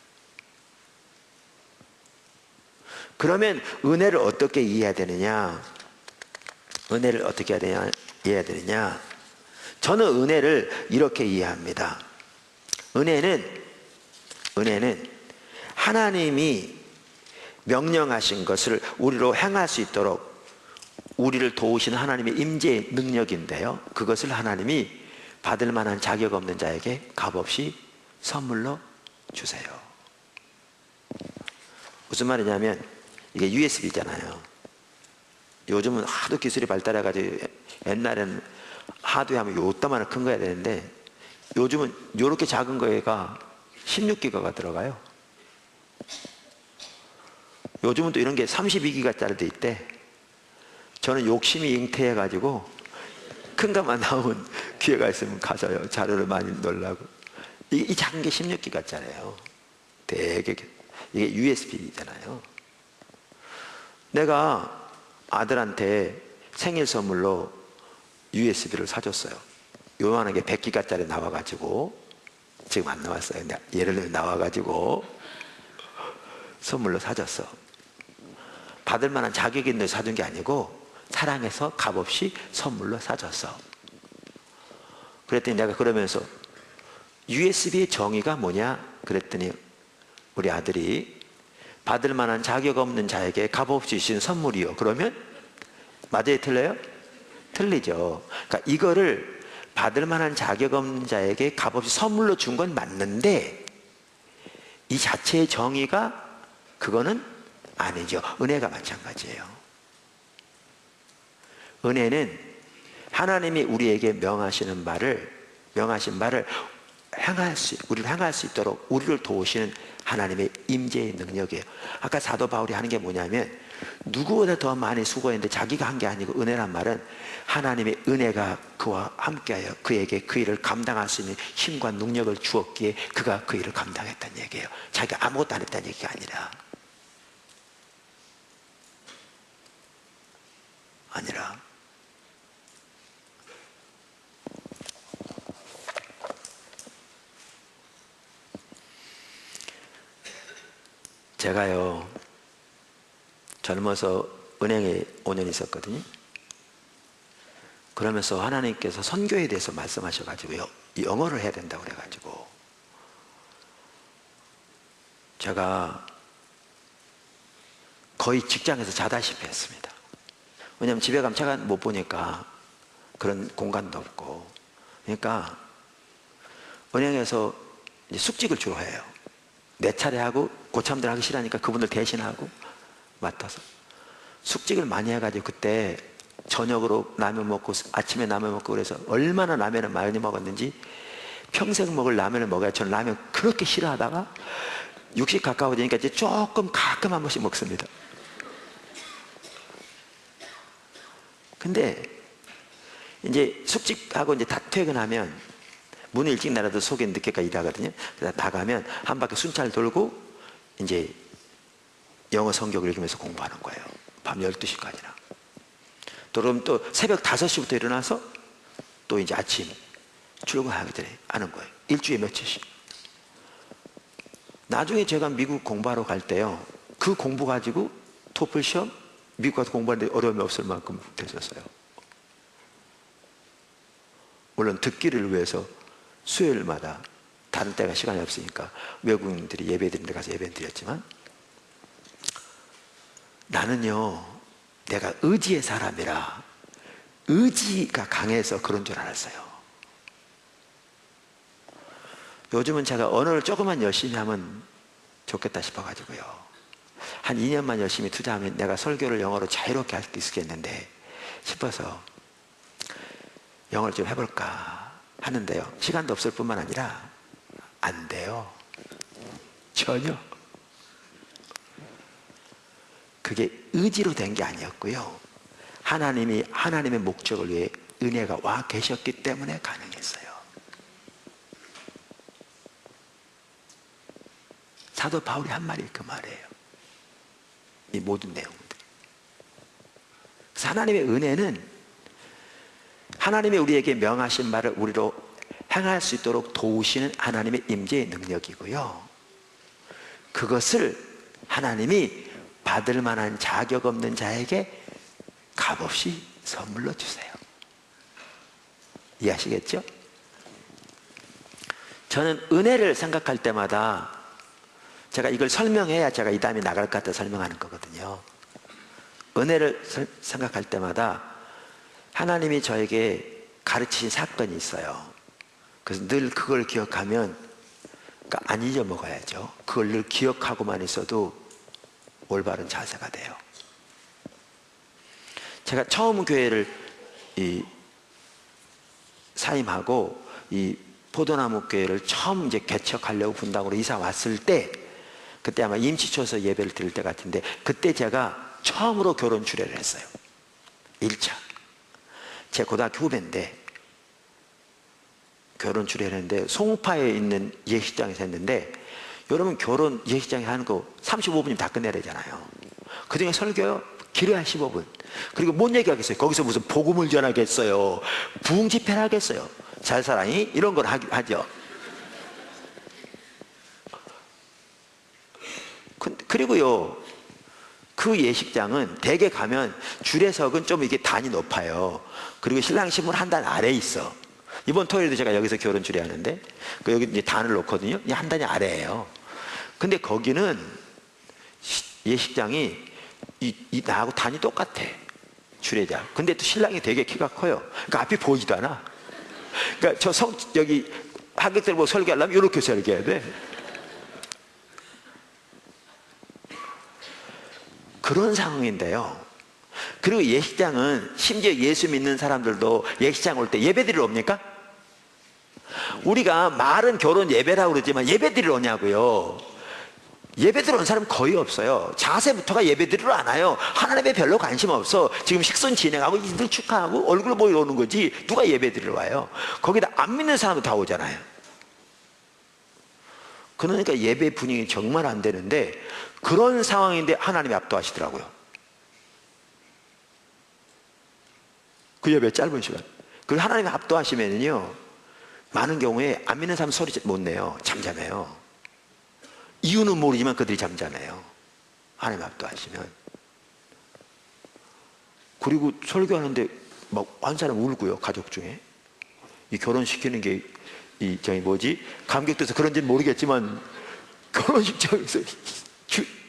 그러면 은혜를 어떻게 이해해야 되느냐? 은혜를 어떻게 이해해야 되느냐? 저는 은혜를 이렇게 이해합니다. 은혜는 하나님이 명령하신 것을 우리로 행할 수 있도록 우리를 도우시는 하나님의 임재의 능력인데요, 그것을 하나님이 받을 만한 자격 없는 자에게 값없이 선물로 주세요. 무슨 말이냐면, 이게 USB잖아요. 요즘은 하도 기술이 발달해가지고, 옛날에는 하드웨어 하면 요따만한 큰 거야 되는데 요즘은 요렇게 작은 거에가 16기가가 들어가요. 요즘은 또 이런 게 32기가짜리도 있대. 저는 욕심이 잉태해가지고 큰 것만 나오면 기회가 있으면 가져요. 자료를 많이 넣으려고. 이 작은 게 16기가짜리예요. 되게 이게 USB잖아요. 내가 아들한테 생일 선물로 USB를 사줬어요. 요만한 게 100기가짜리 나와가지고, 지금 안 나왔어요. 근데 예를 들면 나와가지고 선물로 사줬어. 받을 만한 자격이 있는 사준 게 아니고 사랑해서 값없이 선물로 사줬어. 그랬더니 내가 그러면서 USB의 정의가 뭐냐? 그랬더니 우리 아들이 받을 만한 자격 없는 자에게 값없이 주신 선물이요. 그러면 맞아요? 틀려요? 틀리죠. 그러니까 이거를 받을 만한 자격 없는 자에게 값없이 선물로 준 건 맞는데 이 자체의 정의가 그거는 아니죠. 은혜가 마찬가지예요. 은혜는 하나님이 우리에게 명하신 바를 우리를 행할 수 있도록 우리를 도우시는 하나님의 임재의 능력이에요. 아까 사도 바울이 하는 게 뭐냐면 누구보다 더 많이 수고했는데 자기가 한 게 아니고 은혜란 말은 하나님의 은혜가 그와 함께하여 그에게 그 일을 감당할 수 있는 힘과 능력을 주었기에 그가 그 일을 감당했다는 얘기예요. 자기가 아무것도 안 했다는 얘기가 아니라 제가요 젊어서 은행에 5년 있었거든요. 그러면서 하나님께서 선교에 대해서 말씀하셔가지고요 영어를 해야 된다고 그래가지고 제가 거의 직장에서 자다시피 했습니다. 왜냐하면 집에 가면 제가 못 보니까 그런 공간도 없고, 그러니까 은행에서 이제 숙직을 주로 해요. 내 차례 하고 고참들 하기 싫으니까 그분들 대신하고 맡아서 숙직을 많이 해가지고 그때 저녁으로 라면 먹고 아침에 라면 먹고 그래서 얼마나 라면을 많이 먹었는지 평생 먹을 라면을 먹어야 저는 라면 그렇게 싫어하다가 60 가까워지니까 이제 조금 가끔 한 번씩 먹습니다. 근데 이제 숙직하고 이제 다 퇴근하면 문을 일찍 나가도 속에 늦게까지 일하거든요. 그래서 나가면 한 바퀴 순찰 돌고 이제 영어 성경 읽으면서 공부하는 거예요. 밤 12시까지나. 또 그럼 또 새벽 5시부터 일어나서 또 이제 아침 출근하기 전에 하는 거예요. 일주일에 며칠씩. 나중에 제가 미국 공부하러 갈 때요, 그 공부 가지고 토플 시험 미국 가서 공부하는데 어려움이 없을 만큼 됐었어요. 물론 듣기를 위해서 수요일마다 다른 때가 시간이 없으니까 외국인들이 예배 드리는 데 가서 예배 드렸지만, 나는요 내가 의지의 사람이라 의지가 강해서 그런 줄 알았어요. 요즘은 제가 언어를 조금만 열심히 하면 좋겠다 싶어가지고요 한 2년만 열심히 투자하면 내가 설교를 영어로 자유롭게 할 수 있겠는데 싶어서 영어를 좀 해볼까 하는데요, 시간도 없을 뿐만 아니라 안 돼요. 전혀. 그게 의지로 된 게 아니었고요, 하나님이 하나님의 목적을 위해 은혜가 와 계셨기 때문에 가능했어요. 사도 바울이 한 말이 그 말이에요. 이 모든 내용들. 그래서 하나님의 은혜는 하나님이 우리에게 명하신 말을 우리로 행할 수 있도록 도우시는 하나님의 임재의 능력이고요, 그것을 하나님이 받을 만한 자격 없는 자에게 값없이 선물로 주세요. 이해하시겠죠? 저는 은혜를 생각할 때마다 제가 이걸 설명해야 제가 이 다음에 나갈 것 같아 설명하는 거거든요. 은혜를 생각할 때마다 하나님이 저에게 가르치신 사건이 있어요. 그래서 늘 그걸 기억하면, 그러니까 안 잊어먹어야죠. 그걸 늘 기억하고만 있어도 올바른 자세가 돼요. 제가 처음 교회를 사임하고 이 포도나무 교회를 처음 이제 개척하려고 분당으로 이사 왔을 때, 그때 아마 임시초서 예배를 드릴 때 같은데, 그때 제가 처음으로 결혼 주례를 했어요. 1차. 제 고등학교 후배인데 결혼 주례를 했는데 송파에 있는 예식장에서 했는데, 여러분 결혼 예식장에 하는 거 35분이면 다 끝내야 되잖아요. 그중에 설교요 길어야 15분. 그리고 뭔 얘기하겠어요? 거기서 무슨 복음을 전하겠어요? 부흥 집회를 하겠어요? 잘 살아니? 이런 걸 하죠. 그리고요 그 예식장은 대개 가면 주례석은 좀 이게 단이 높아요. 그리고 신랑 신부는 한 단 아래에 있어. 이번 토요일도 제가 여기서 결혼 주례하는데 여기 이제 단을 놓거든요. 한 단이 아래예요. 근데 거기는 예식장이 나하고 단이 똑같아, 주례장. 근데 또 신랑이 되게 키가 커요. 그러니까 앞이 보이지도 않아. 그러니까 여기 하객들 보고 설교하려면 이렇게 설교해야 돼. 그런 상황인데요. 그리고 예식장은 심지어 예수 믿는 사람들도 예식장 올 때 예배드리러 옵니까? 우리가 말은 결혼 예배라고 그러지만 예배드리러 오냐고요. 예배 들어오는 사람 거의 없어요. 자세부터가 예배 드리러 안 와요. 하나님에 별로 관심 없어. 지금 식선 진행하고 이들 축하하고 얼굴 보이러 오는 거지 누가 예배 드리러 와요. 거기다 안 믿는 사람도 다 오잖아요. 그러니까 예배 분위기 정말 안 되는데, 그런 상황인데 하나님이 압도하시더라고요. 그 예배 짧은 시간. 그 하나님이 압도하시면요, 많은 경우에 안 믿는 사람 소리 못 내요. 잠잠해요. 이유는 모르지만 그들이 잠잠해요. 하나님 압도하시면. 그리고 설교하는데 막 한 사람 울고요. 가족 중에 이 결혼시키는 게 이 저기 뭐지 감격돼서 그런지는 모르겠지만 결혼식장에서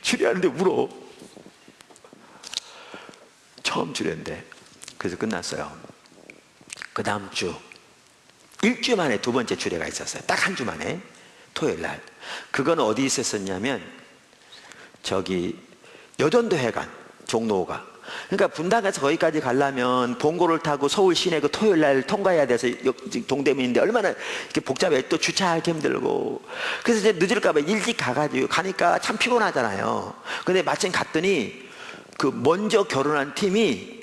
주례하는데 울어. 처음 주례인데. 그래서 끝났어요. 그 다음 주 일주일 만에 두 번째 주례가 있었어요. 딱 한 주 만에 토요일 날. 그건 어디 있었었냐면 저기 여전도 회관 종로가. 그러니까 분당에서 거기까지 가려면 봉고를 타고 서울 시내 그 토요일 날 통과해야 돼서 동대문인데 얼마나 이렇게 복잡해. 또 주차하기 힘들고. 그래서 이제 늦을까봐 일찍 가가지고 가니까 참 피곤하잖아요. 근데 마침 갔더니 그 먼저 결혼한 팀이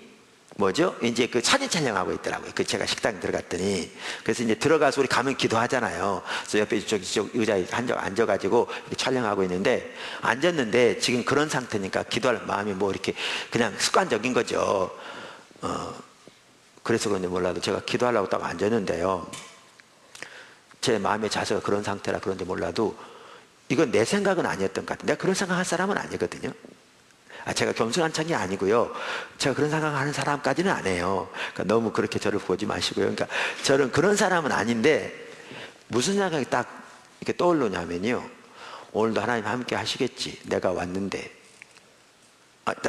뭐죠? 이제 그 사진 촬영하고 있더라고요. 그 제가 식당 들어갔더니. 그래서 이제 들어가서 우리 가면 기도하잖아요. 그래서 옆에 저쪽 의자에 앉아가지고 이렇게 촬영하고 있는데, 앉았는데 지금 그런 상태니까 기도할 마음이 뭐 이렇게 그냥 습관적인 거죠. 그래서 그런지 몰라도 제가 기도하려고 딱 앉았는데요. 제 마음의 자세가 그런 상태라 그런지 몰라도 이건 내 생각은 아니었던 것 같아요. 내가 그런 생각할 사람은 아니거든요. 제가 겸손한 척이 아니고요. 제가 그런 생각하는 사람까지는 안 해요. 그러니까 너무 그렇게 저를 보지 마시고요. 그러니까 저는 그런 사람은 아닌데 무슨 생각이 딱 이렇게 떠오르냐면요. 오늘도 하나님 함께 하시겠지. 내가 왔는데.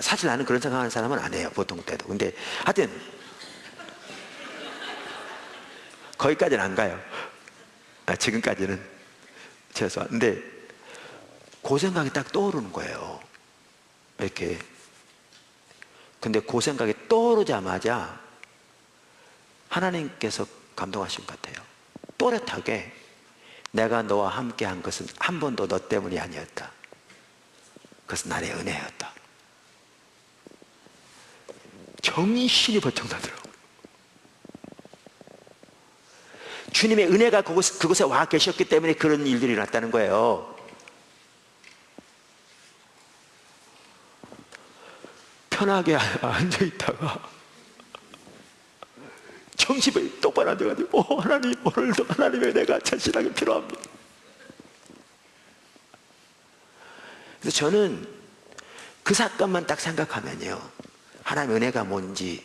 사실 나는 그런 생각하는 사람은 안 해요. 보통 때도. 근데 하여튼 거기까지는 안 가요. 지금까지는 최소한. 근데 그 생각이 딱 떠오르는 거예요. 이렇게. 근데 그 생각이 떠오르자마자 하나님께서 감동하신 것 같아요. 또렷하게 내가 너와 함께 한 것은 한 번도 너 때문이 아니었다. 그것은 나의 은혜였다. 정신이 번쩍 나더라고요. 주님의 은혜가 그곳에 와 계셨기 때문에 그런 일들이 일어났다는 거예요. 편하게 앉아있다가 정신이 똑바로 앉아가지고 하나님, 오늘도 하나님의 은혜가 절실하게 필요합니다. 그래서 저는 그 사건만 딱 생각하면요, 하나님의 은혜가 뭔지,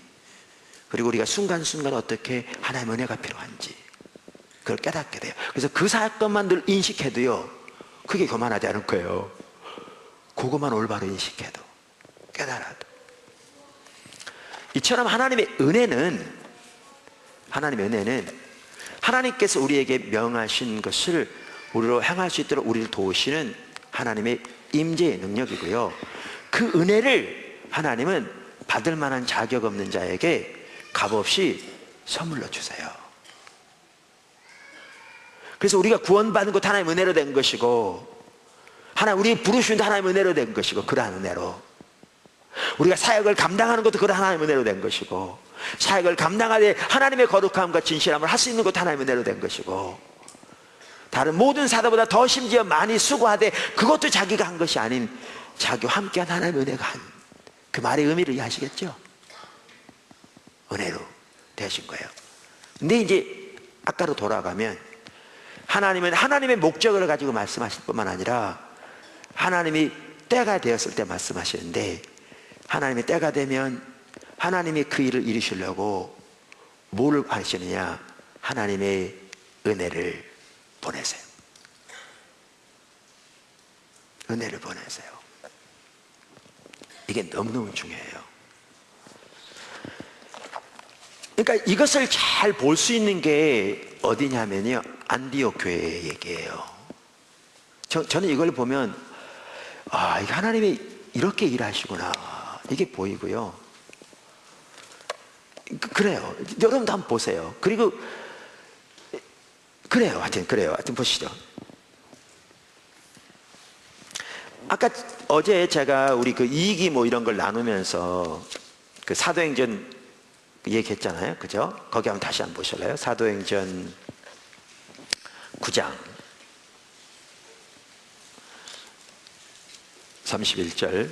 그리고 우리가 순간순간 어떻게 하나님의 은혜가 필요한지 그걸 깨닫게 돼요. 그래서 그 사건만 늘 인식해도요, 그게 교만하지 않을 거예요. 그것만 올바로 인식해도, 깨달아도. 이처럼 하나님의 은혜는 하나님께서 우리에게 명하신 것을 우리로 행할 수 있도록 우리를 도우시는 하나님의 임재의 능력이고요. 그 은혜를 하나님은 받을 만한 자격 없는 자에게 값없이 선물로 주세요. 그래서 우리가 구원받은 것 하나님의 은혜로 된 것이고, 우리 부르신 하나님의 은혜로 된 것이고, 그러한 은혜로 우리가 사역을 감당하는 것도 그런 하나님의 은혜로 된 것이고, 사역을 감당하되 하나님의 거룩함과 진실함을 할 수 있는 것도 하나님의 은혜로 된 것이고, 다른 모든 사도보다 더 심지어 많이 수고하되 그것도 자기가 한 것이 아닌 자기와 함께한 하나님의 은혜가 한, 그 말의 의미를 이해하시겠죠? 은혜로 되신 거예요. 근데 이제 아까로 돌아가면 하나님은 하나님의 목적을 가지고 말씀하실 뿐만 아니라 하나님이 때가 되었을 때 말씀하시는데, 하나님의 때가 되면 하나님이 그 일을 이루시려고 뭘 하시느냐? 하나님의 은혜를 보내세요. 은혜를 보내세요. 이게 너무너무 중요해요. 그러니까 이것을 잘 볼 수 있는 게 어디냐면요, 안디옥 교회의 얘기예요. 저는 이걸 보면 이게 하나님이 이렇게 일하시구나, 이게 보이고요. 그래요. 여러분도 한번 보세요. 그리고 그래요. 하여튼 보시죠. 아까 어제 제가 우리 그 이익이 뭐 이런 걸 나누면서 그 사도행전 얘기했잖아요. 그죠? 거기 한번 다시 한번 보실래요? 사도행전 9장 31절.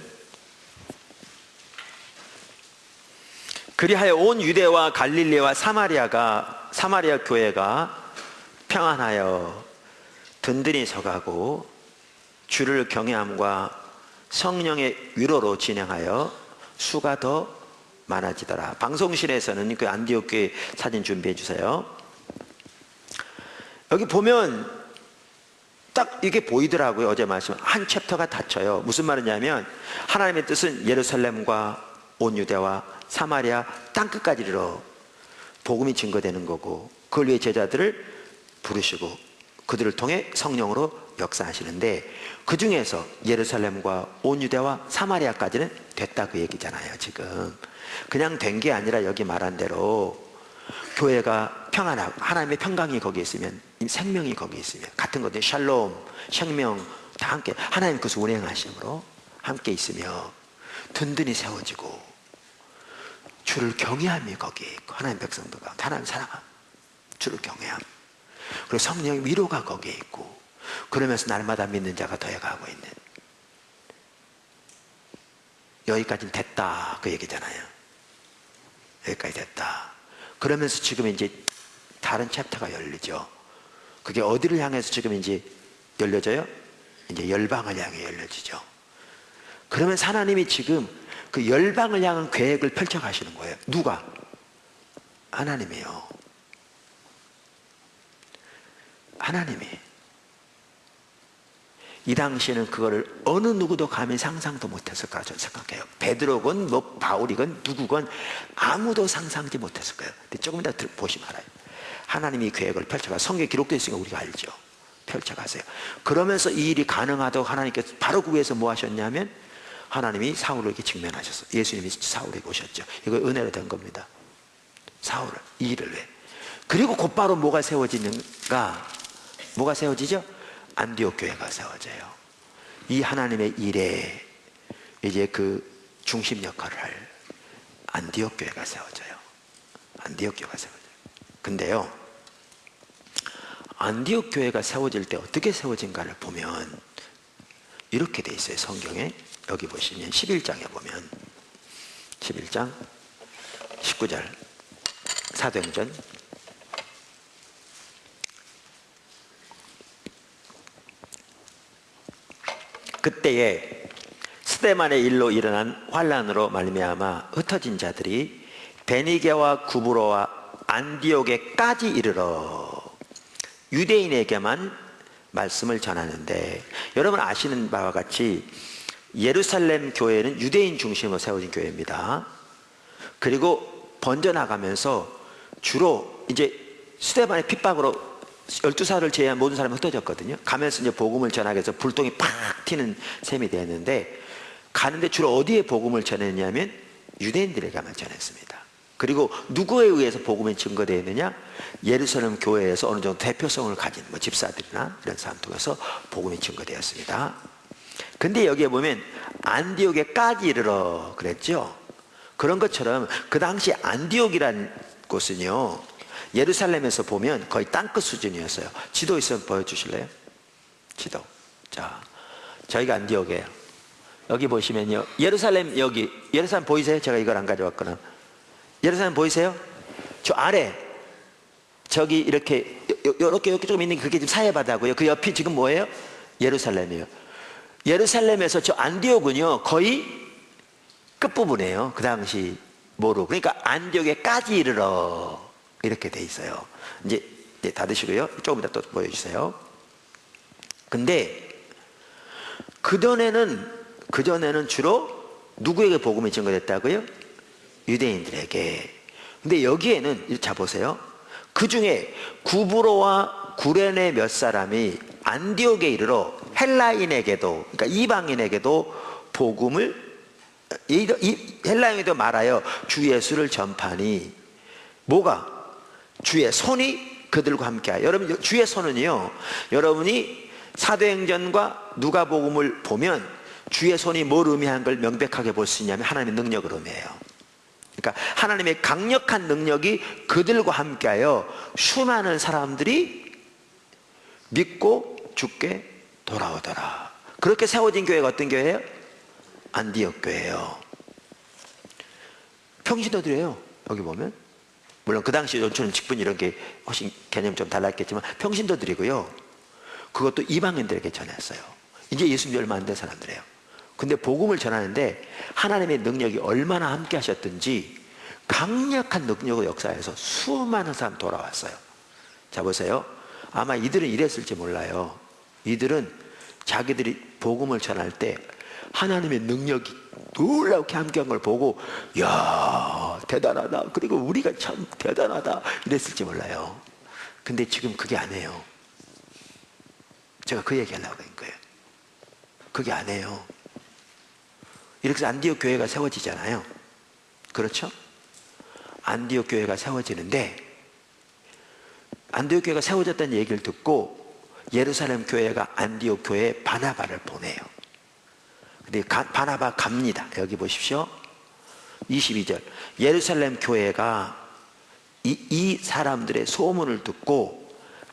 그리하여 온 유대와 갈릴리와 사마리아 교회가 평안하여 든든히 서가고 주를 경외함과 성령의 위로로 진행하여 수가 더 많아지더라. 방송실에서는 그 안디옥 교회 사진 준비해 주세요. 여기 보면 딱 이게 보이더라고요. 어제 말씀 한 챕터가 닫혀요. 무슨 말이냐면 하나님의 뜻은 예루살렘과 온 유대와 사마리아 땅끝까지 이르러 복음이 증거되는 거고, 그걸 위해 제자들을 부르시고 그들을 통해 성령으로 역사하시는데, 그 중에서 예루살렘과 온 유대와 사마리아까지는 됐다 그 얘기잖아요. 지금 그냥 된 게 아니라 여기 말한 대로 교회가 평안하고 하나님의 평강이 거기에 있으면, 생명이 거기에 있으면, 같은 것들 샬롬, 생명 다 함께 하나님 그 운행하심으로 함께 있으며 든든히 세워지고 주를 경외함이 거기에 있고, 하나님 백성들 가운데 하나님 사랑함, 주를 경외함, 그리고 성령의 위로가 거기에 있고, 그러면서 날마다 믿는 자가 더해가고 있는, 여기까지는 됐다 그 얘기잖아요. 여기까지 됐다. 그러면서 지금 이제 다른 챕터가 열리죠. 그게 어디를 향해서 지금 이제 열려져요? 이제 열방을 향해 열려지죠. 그러면서 하나님이 지금 그 열방을 향한 계획을 펼쳐 가시는 거예요. 누가? 하나님이요. 하나님이. 이 당시에는 그거를 어느 누구도 감히 상상도 못했을 거라 저는 생각해요. 베드로건 뭐 바울이건 누구건 아무도 상상하지 못했을 거예요. 근데 조금 이따 보시면 알아요. 하나님이 계획을 펼쳐가, 성경에 기록되어 있으니까 우리가 알죠. 펼쳐가세요. 그러면서 이 일이 가능하다고 하나님께서 바로 그 위에서 뭐 하셨냐면 하나님이 사울에게 직면하셨어요. 예수님이 사울에게 오셨죠. 이거 은혜로 된 겁니다. 사울을, 이 일을 왜? 그리고 곧바로 뭐가 세워지는가? 뭐가 세워지죠? 안디옥 교회가 세워져요. 이 하나님의 일에 이제 그 중심 역할을 할 안디옥 교회가 세워져요. 안디옥 교회가 세워져요. 근데요, 안디옥 교회가 세워질 때 어떻게 세워진가를 보면 이렇게 돼 있어요. 성경에 여기 보시면 11장에 보면 11장 19절 사도행전 그때에 스데반의 일로 일어난 환란으로 말미암아 흩어진 자들이 베니게와 구브로와 안디옥에까지 이르러 유대인에게만 말씀을 전하는데, 여러분 아시는 바와 같이 예루살렘 교회는 유대인 중심으로 세워진 교회입니다. 그리고 번져나가면서 주로 이제 스데반의 핍박으로 12살을 제외한 모든 사람이 흩어졌거든요. 가면서 이제 복음을 전하기 위해서 불똥이 팍 튀는 셈이 되었는데, 가는데 주로 어디에 복음을 전했냐면 유대인들에게만 전했습니다. 그리고 누구에 의해서 복음이 증거되었느냐? 예루살렘 교회에서 어느 정도 대표성을 가진 뭐 집사들이나 이런 사람 통해서 복음이 증거되었습니다. 근데 여기에 보면 안디옥에까지 이르러 그랬죠. 그런 것처럼 그 당시 안디옥이라는 곳은요, 예루살렘에서 보면 거의 땅끝 수준이었어요. 지도 있으면 보여주실래요? 지도. 자, 저희가 안디옥이에요. 여기 보시면요, 예루살렘, 여기 예루살렘 보이세요? 제가 이걸 안 가져왔거나. 예루살렘 보이세요? 저 아래 저기 이렇게 조금 있는 게 그게 지금 사해바다고요. 그 옆이 지금 뭐예요? 예루살렘이에요. 예루살렘에서 저 안디옥은요 거의 끝부분이에요. 그 당시 뭐로, 그러니까 안디옥에까지 이르러 이렇게 돼 있어요. 이제 닫으시고요. 조금 이따 또 보여주세요. 근데 그전에는 주로 누구에게 복음이 증거됐다고요? 유대인들에게. 근데 여기에는 자 보세요. 그 중에 구브로와 구레네 몇 사람이 안디옥에 이르러 헬라인에게도, 그러니까 이방인에게도 복음을, 헬라인에게도 말하여 주 예수를 전파니, 뭐가? 주의 손이 그들과 함께하여. 여러분, 주의 손은요, 여러분이 사도행전과 누가복음을 보면 주의 손이 뭘 의미하는 걸 명백하게 볼 수 있냐면 하나님의 능력을 의미해요. 그러니까 하나님의 강력한 능력이 그들과 함께하여 수많은 사람들이 믿고 죽게 돌아오더라. 그렇게 세워진 교회가 어떤 교회예요? 안디옥 교회예요. 평신도들이에요. 여기 보면 물론 그 당시 연초는 직분 이런 게 훨씬 개념이 좀 달랐겠지만 평신도들이고요. 그것도 이방인들에게 전했어요. 이제 예수 믿기 얼마 안 된 사람들이에요. 근데 복음을 전하는데 하나님의 능력이 얼마나 함께 하셨든지 강력한 능력의 역사에서 수많은 사람 돌아왔어요. 자 보세요. 아마 이들은 이랬을지 몰라요. 이들은 자기들이 복음을 전할 때 하나님의 능력이 놀랍게 함께한 걸 보고 야 대단하다, 그리고 우리가 참 대단하다 이랬을지 몰라요. 근데 지금 그게 아니에요. 제가 그 얘기하려고 한 거예요. 그게 아니에요. 이렇게 해서 안디옥 교회가 세워지잖아요. 그렇죠? 안디옥 교회가 세워지는데 안디옥 교회가 세워졌다는 얘기를 듣고 예루살렘 교회가 안디옥 교회에 바나바를 보내요. 근데 바나바 갑니다. 여기 보십시오. 22절. 예루살렘 교회가 이 사람들의 소문을 듣고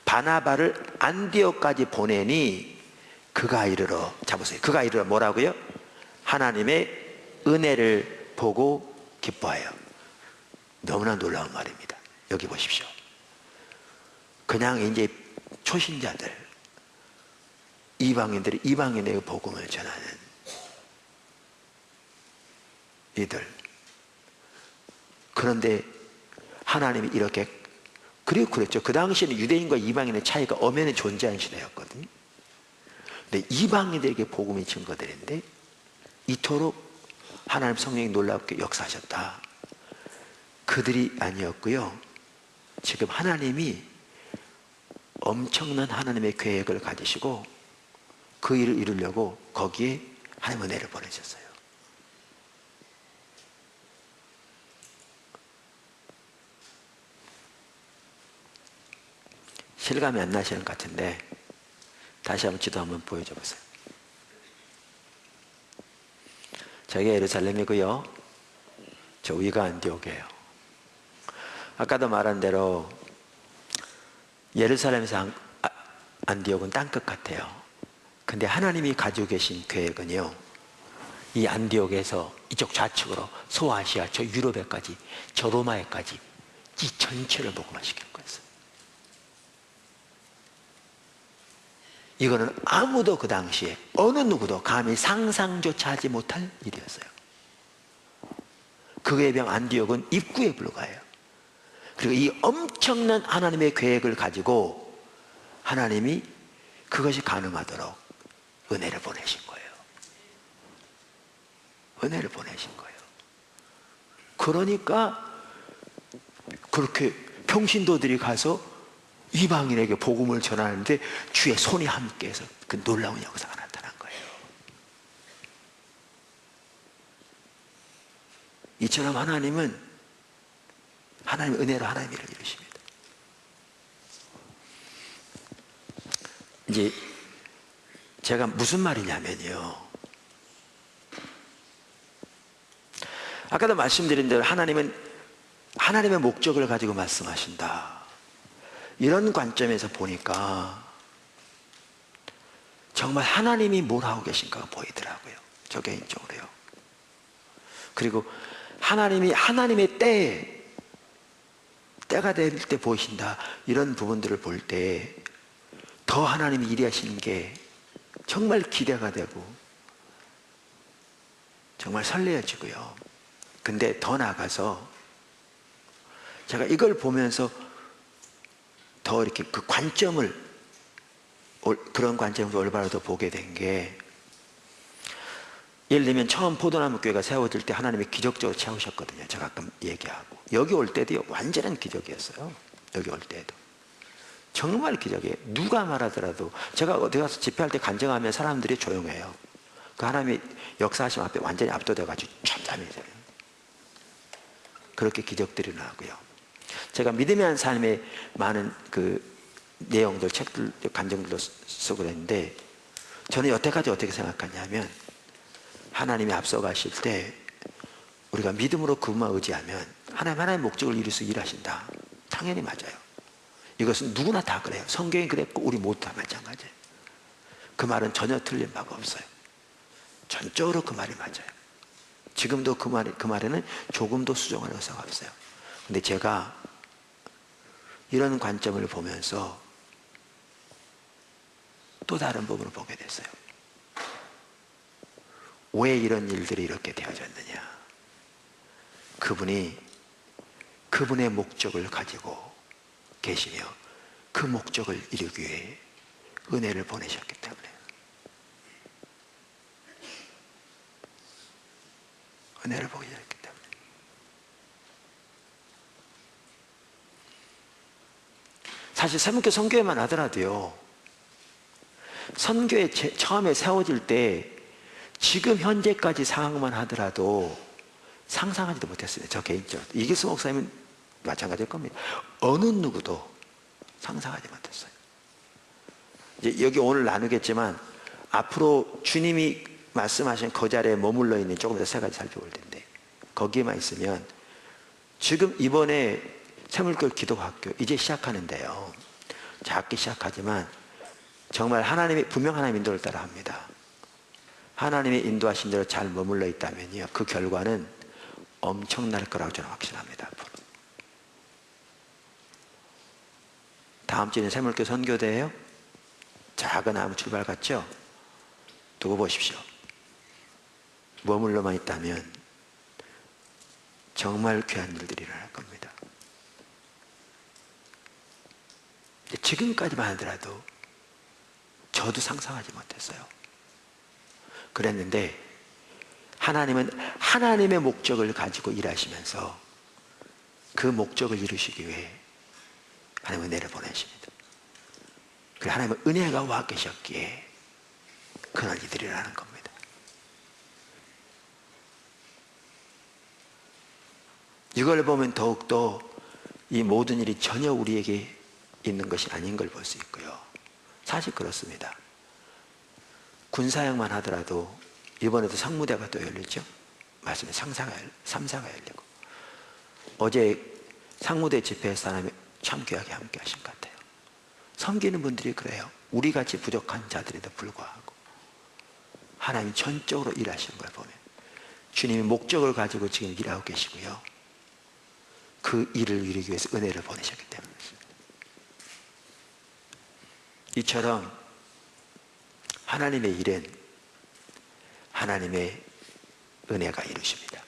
바나바를 안디옥까지 보내니 그가 이르러, 자 보세요. 그가 이르러 뭐라고요? 하나님의 은혜를 보고 기뻐해요. 너무나 놀라운 말입니다. 여기 보십시오. 그냥 이제 초신자들, 이방인들이 이방인의 복음을 전하는 이들. 그런데 하나님이 이렇게, 그리고 그랬죠. 그 당시에는 유대인과 이방인의 차이가 엄연히 존재하는 시대였거든요. 근데 이방인들에게 복음이 증거되는데 이토록 하나님 성령이 놀랍게 역사하셨다. 그들이 아니었고요. 지금 하나님이 엄청난 하나님의 계획을 가지시고 그 일을 이루려고 거기에 하나님의 은혜를 보내셨어요. 실감이 안 나시는 것 같은데 다시 한번 지도 한번 보여줘 보세요. 저게 예루살렘이고요. 저 위가 안디옥이에요. 아까도 말한 대로 예루살렘에서 안디옥은 땅끝 같아요. 근데 하나님이 가지고 계신 계획은요, 이 안디옥에서 이쪽 좌측으로 소아시아, 저 유럽에까지, 저 로마에까지 이 전체를 복음화시킨 거였어요. 이거는 아무도 그 당시에 어느 누구도 감히 상상조차 하지 못할 일이었어요. 그에 비하면 안디옥은 입구에 불과해요. 그리고 이 엄청난 하나님의 계획을 가지고 하나님이 그것이 가능하도록 은혜를 보내신 거예요. 은혜를 보내신 거예요. 그러니까 그렇게 평신도들이 가서 이방인에게 복음을 전하는데 주의 손이 함께해서 그 놀라운 역사가 나타난 거예요. 이처럼 하나님은 하나님의 은혜로 하나님의 일을 이루십니다. 이제 제가 무슨 말이냐면요, 아까도 말씀드린 대로 하나님은 하나님의 목적을 가지고 말씀하신다. 이런 관점에서 보니까 정말 하나님이 뭘 하고 계신가가 보이더라고요. 저 개인적으로요. 그리고 하나님이 하나님의 때가 될 때 보이신다. 이런 부분들을 볼 때 더 하나님이 일하시는 게 정말 기대가 되고 정말 설레어지고요. 근데 더 나아가서 제가 이걸 보면서 더 이렇게 그 관점을, 그런 관점으로 올바르게 보게 된 게, 예를 들면 처음 포도나무 교회가 세워질 때 하나님이 기적적으로 채우셨거든요. 제가 아까 얘기하고 여기 올 때도 완전한 기적이었어요. 여기 올 때도 정말 기적이에요. 누가 말하더라도 제가 어디 가서 집회할 때 간증하면 사람들이 조용해요. 그 하나님의 역사하심 앞에 완전히 압도돼가지고 잠잠해져요. 그렇게 기적들이 나고요. 제가 믿음의 한 삶에 많은 그 내용들, 책들, 간증들도 쓰고 그랬는데 저는 여태까지 어떻게 생각하냐면 하나님이 앞서가실 때 우리가 믿음으로 그분만 의지하면 하나님의 목적을 이룰 수 일하신다. 당연히 맞아요. 이것은 누구나 다 그래요. 성경이 그랬고 우리 모두 다 마찬가지예요. 그 말은 전혀 틀린 바가 없어요. 전적으로 그 말이 맞아요. 지금도 그 말에는 조금도 수정할 의사가 없어요. 근데 제가 이런 관점을 보면서 또 다른 부분을 보게 됐어요. 왜 이런 일들이 이렇게 되어졌느냐? 그분이 그분의 목적을 가지고 계시며 그 목적을 이루기 위해 은혜를 보내셨기 때문에, 은혜를 보내셨기 때문에. 사실 세문교 선교회만 하더라도요, 선교회 처음에 세워질 때 지금 현재까지 상황만 하더라도 상상하지도 못했어요. 저 개인적으로. 이길수 목사님은 마찬가지일 겁니다. 어느 누구도 상상하지 못했어요. 이제 여기 오늘 나누겠지만 앞으로 주님이 말씀하신 그 자리에 머물러 있는 조금 더 세 가지 살펴볼 텐데, 거기에만 있으면 지금 이번에 세물교 기도학교 이제 시작하는데요, 작게 시작하지만 정말 하나님의, 분명 하나님의 인도를 따라 합니다. 하나님의 인도하신 대로 잘 머물러 있다면요, 그 결과는 엄청날 거라고 저는 확신합니다. 앞으로. 다음 주에는 세물교 선교대예요. 작은 아무 출발 같죠? 두고 보십시오. 머물러만 있다면 정말 귀한 일들이 일어날 겁니다. 지금까지만 하더라도 저도 상상하지 못했어요. 그랬는데 하나님은 하나님의 목적을 가지고 일하시면서 그 목적을 이루시기 위해 하나님은 은혜를 보내십니다. 그래서 하나님은 은혜가 와 계셨기에 그런 일들이 일어나는 겁니다. 이걸 보면 더욱더 이 모든 일이 전혀 우리에게 있는 것이 아닌 걸 볼 수 있고요. 사실 그렇습니다. 군사역만 하더라도 이번에도 상무대가 또 열리죠. 말씀에 3사가 열리고, 어제 상무대 집회에서 하나님이 참 귀하게 함께 하신 것 같아요. 섬기는 분들이 그래요. 우리같이 부족한 자들에도 불구하고 하나님이 전적으로 일하시는 걸 보면 주님이 목적을 가지고 지금 일하고 계시고요, 그 일을 이루기 위해서 은혜를 보내셨기 때문입니다. 이처럼 하나님의 일은 하나님의 은혜가 이루십니다.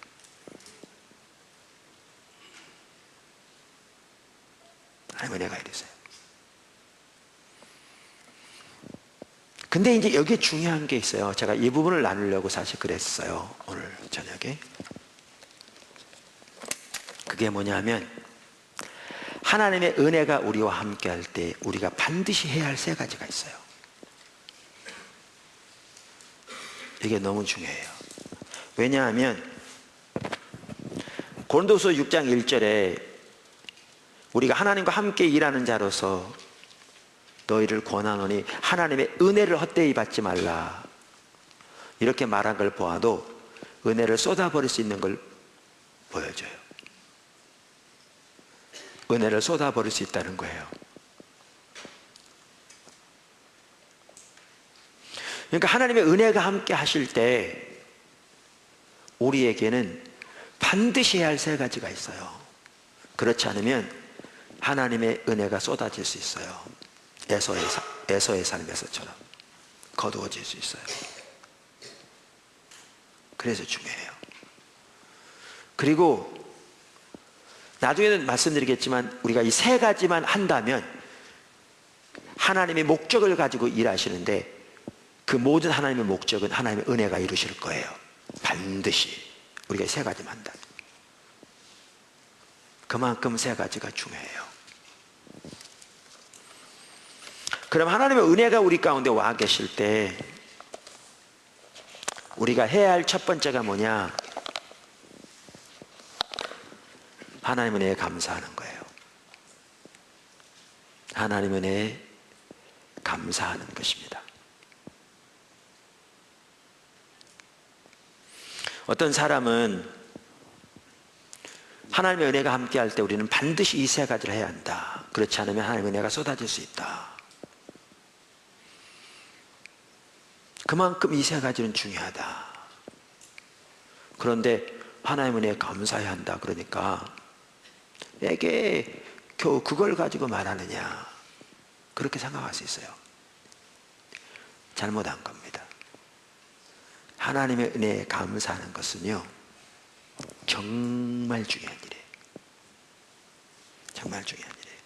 하나님의 은혜가 이루세요. 근데 이제 여기에 중요한 게 있어요. 제가 이 부분을 나누려고 사실 그랬어요, 오늘 저녁에. 그게 뭐냐면, 하나님의 은혜가 우리와 함께 할 때 우리가 반드시 해야 할 세 가지가 있어요. 이게 너무 중요해요. 왜냐하면 고린도서 6장 1절에 우리가 하나님과 함께 일하는 자로서 너희를 권하노니 하나님의 은혜를 헛되이 받지 말라, 이렇게 말한 걸 보아도 은혜를 쏟아버릴 수 있는 걸 보여줘요. 은혜를 쏟아버릴 수 있다는 거예요. 그러니까 하나님의 은혜가 함께 하실 때 우리에게는 반드시 해야 할 세 가지가 있어요. 그렇지 않으면 하나님의 은혜가 쏟아질 수 있어요. 에서의 삶에서처럼 거두어질 수 있어요. 그래서 중요해요. 그리고 나중에는 말씀드리겠지만 우리가 이 세 가지만 한다면 하나님의 목적을 가지고 일하시는데, 그 모든 하나님의 목적은 하나님의 은혜가 이루실 거예요. 반드시 우리가 이 세 가지만 한다. 그만큼 세 가지가 중요해요. 그럼 하나님의 은혜가 우리 가운데 와 계실 때 우리가 해야 할 첫 번째가 뭐냐? 하나님 은혜에 감사하는 거예요. 하나님 은혜에 감사하는 것입니다. 어떤 사람은 하나님의 은혜가 함께할 때 우리는 반드시 이 세 가지를 해야 한다. 그렇지 않으면 하나님의 은혜가 쏟아질 수 있다. 그만큼 이 세 가지는 중요하다. 그런데 하나님의 은혜에 감사해야 한다. 그러니까 내게 겨우 그걸 가지고 말하느냐, 그렇게 생각할 수 있어요. 잘못한 겁니다. 하나님의 은혜에 감사하는 것은요, 정말 중요한 일이에요. 정말 중요한 일이에요.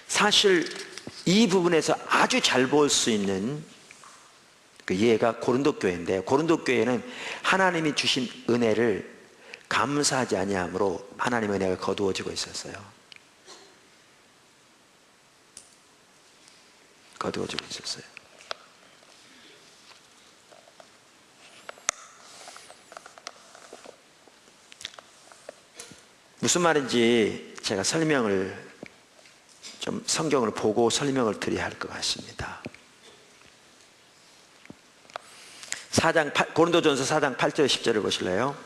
사실 이 부분에서 아주 잘 볼 수 있는 그 예가 고린도 교회인데, 고린도 교회는 하나님이 주신 은혜를 감사하지 아니함으로 하나님의 은혜가 거두어지고 있었어요. 거두어지고 있었어요. 무슨 말인지 제가 설명을 좀 성경을 보고 설명을 드려야 할 것 같습니다. 고린도전서 4장 8절 10절을 보실래요?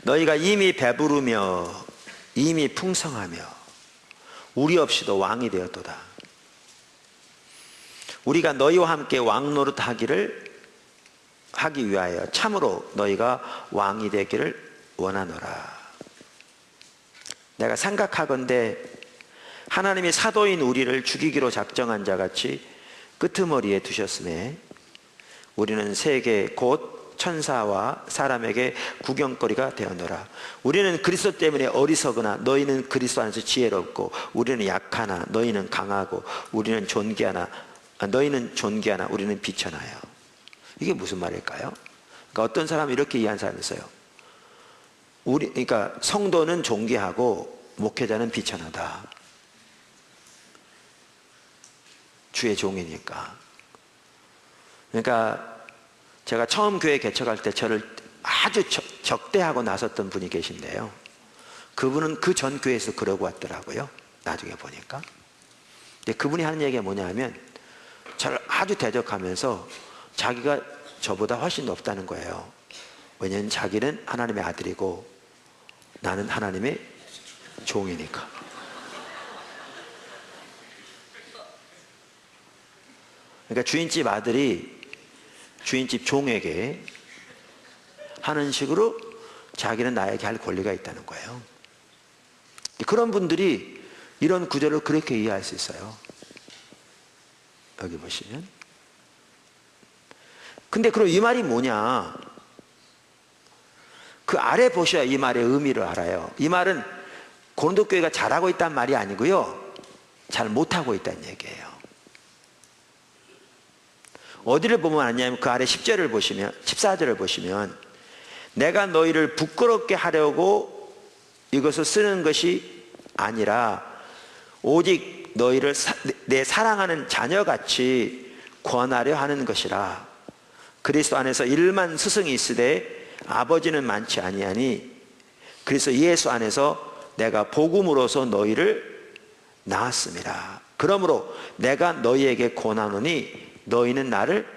너희가 이미 배부르며 이미 풍성하며 우리 없이도 왕이 되었도다. 우리가 너희와 함께 왕노릇 하기 위하여 참으로 너희가 왕이 되기를 원하노라. 내가 생각하건대 하나님이 사도인 우리를 죽이기로 작정한 자같이 끄트머리에 두셨음에 우리는 세계 곧 천사와 사람에게 구경거리가 되었노라. 우리는 그리스도 때문에 어리석으나 너희는 그리스도 안에서 지혜롭고, 우리는 약하나 너희는 강하고, 너희는 존귀하나 우리는 비천하여. 이게 무슨 말일까요? 그러니까 어떤 사람이 이렇게 이해한 사람이 있어요. 그러니까 성도는 존귀하고 목회자는 비천하다. 주의 종이니까. 그러니까 제가 처음 교회 개척할 때 저를 아주 적대하고 나섰던 분이 계신데요. 그분은 그 전 교회에서 그러고 왔더라고요. 나중에 보니까. 근데 그분이 하는 얘기가 뭐냐면, 저를 아주 대적하면서 자기가 저보다 훨씬 높다는 거예요. 왜냐하면 자기는 하나님의 아들이고 나는 하나님의 종이니까. 그러니까 주인집 아들이 주인집 종에게 하는 식으로 자기는 나에게 할 권리가 있다는 거예요. 그런 분들이 이런 구절을 그렇게 이해할 수 있어요. 여기 보시면. 근데 그럼 이 말이 뭐냐? 그 아래 보셔야 이 말의 의미를 알아요. 이 말은 고린도 교회가 잘하고 있다는 말이 아니고요, 잘 못하고 있다는 얘기예요. 어디를 보면 아냐면 그 아래 10절을 보시면, 14절을 보시면, 내가 너희를 부끄럽게 하려고 이것을 쓰는 것이 아니라 오직 너희를 내 사랑하는 자녀같이 권하려 하는 것이라. 그리스도 안에서 1만 스승이 있으되 아버지는 많지 아니하니 그래서 예수 안에서 내가 복음으로서 너희를 낳았습니다. 그러므로 내가 너희에게 권하노니 너희는 나를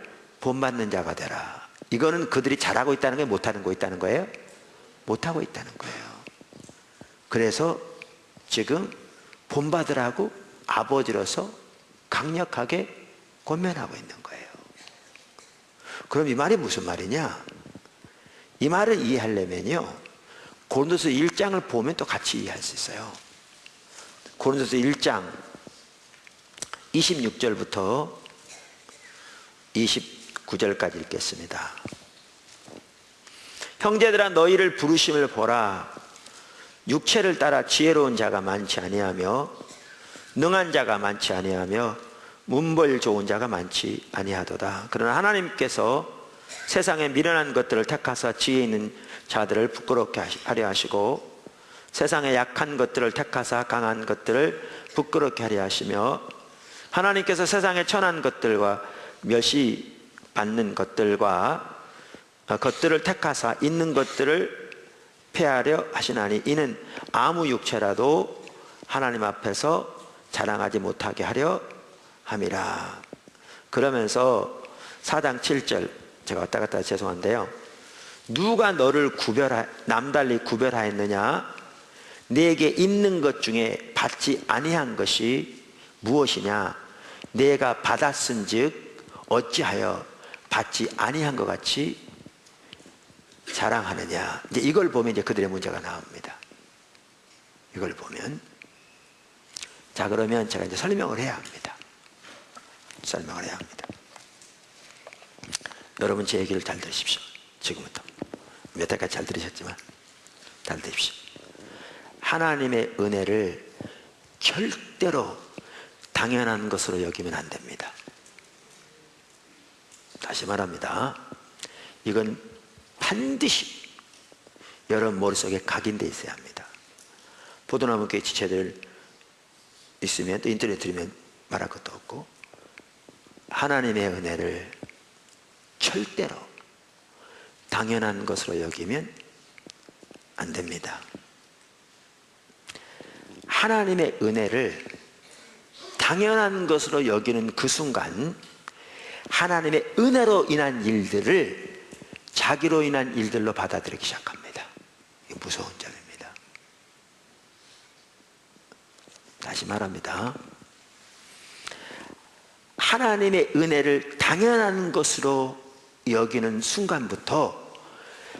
본받는 자가 되라. 이거는 그들이 잘하고 있다는 거예요? 못하는 거 있다는 거예요? 못하고 있다는 거예요. 그래서 지금 본받으라고 아버지로서 강력하게 권면하고 있는 거예요. 그럼 이 말이 무슨 말이냐? 이 말을 이해하려면요, 고린도서 1장을 보면 또 같이 이해할 수 있어요. 고린도서 1장 26절부터 29절까지 읽겠습니다. 형제들아, 너희를 부르심을 보라. 육체를 따라 지혜로운 자가 많지 아니하며 능한 자가 많지 아니하며 문벌 좋은 자가 많지 아니하도다. 그러나 하나님께서 세상에 미련한 것들을 택하사 지혜 있는 자들을 부끄럽게 하려 하시고, 세상에 약한 것들을 택하사 강한 것들을 부끄럽게 하려 하시며, 하나님께서 세상에 천한 것들과 멸시 받는 것들과 것들을 택하사 있는 것들을 폐하려 하시나니, 이는 아무 육체라도 하나님 앞에서 자랑하지 못하게 하려 함이라. 그러면서 4장 7절, 제가 왔다 갔다 죄송한데요. 누가 너를 남달리 구별하였느냐? 내게 있는 것 중에 받지 아니한 것이 무엇이냐? 내가 받았은즉 어찌하여 받지 아니한 것 같이 자랑하느냐? 이제 이걸 보면 이제 그들의 문제가 나옵니다. 이걸 보면, 자, 그러면 제가 이제 설명을 해야 합니다. 설명을 해야 합니다. 여러분 제 얘기를 잘 들으십시오. 지금부터. 여태까지 잘 들으셨지만 잘 들으십시오. 하나님의 은혜를 절대로 당연한 것으로 여기면 안 됩니다. 다시 말합니다. 이건 반드시 여러분 머릿속에 각인되어 있어야 합니다. 포도나무 교회 지체들 있으면, 또 인터넷 들으면 말할 것도 없고, 하나님의 은혜를 절대로 당연한 것으로 여기면 안 됩니다. 하나님의 은혜를 당연한 것으로 여기는 그 순간 하나님의 은혜로 인한 일들을 자기로 인한 일들로 받아들이기 시작합니다. 이게 무서운 점입니다. 다시 말합니다. 하나님의 은혜를 당연한 것으로 여기는 순간부터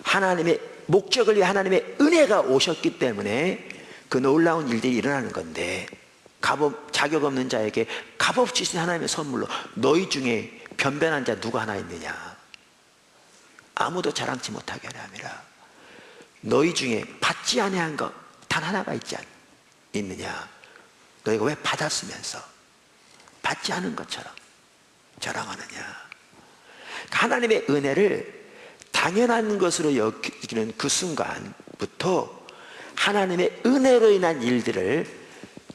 하나님의 목적을 위해 하나님의 은혜가 오셨기 때문에 그 놀라운 일들이 일어나는 건데, 자격 없는 자에게 값없이 주신 하나님의 선물로 너희 중에 변변한 자 누가 하나 있느냐? 아무도 자랑치 못하게 하려 함이라. 너희 중에 받지 아니한 것 단 하나가 있느냐? 너희가 왜 받았으면서 받지 않은 것처럼 자랑하느냐? 하나님의 은혜를 당연한 것으로 여기는 그 순간부터 하나님의 은혜로 인한 일들을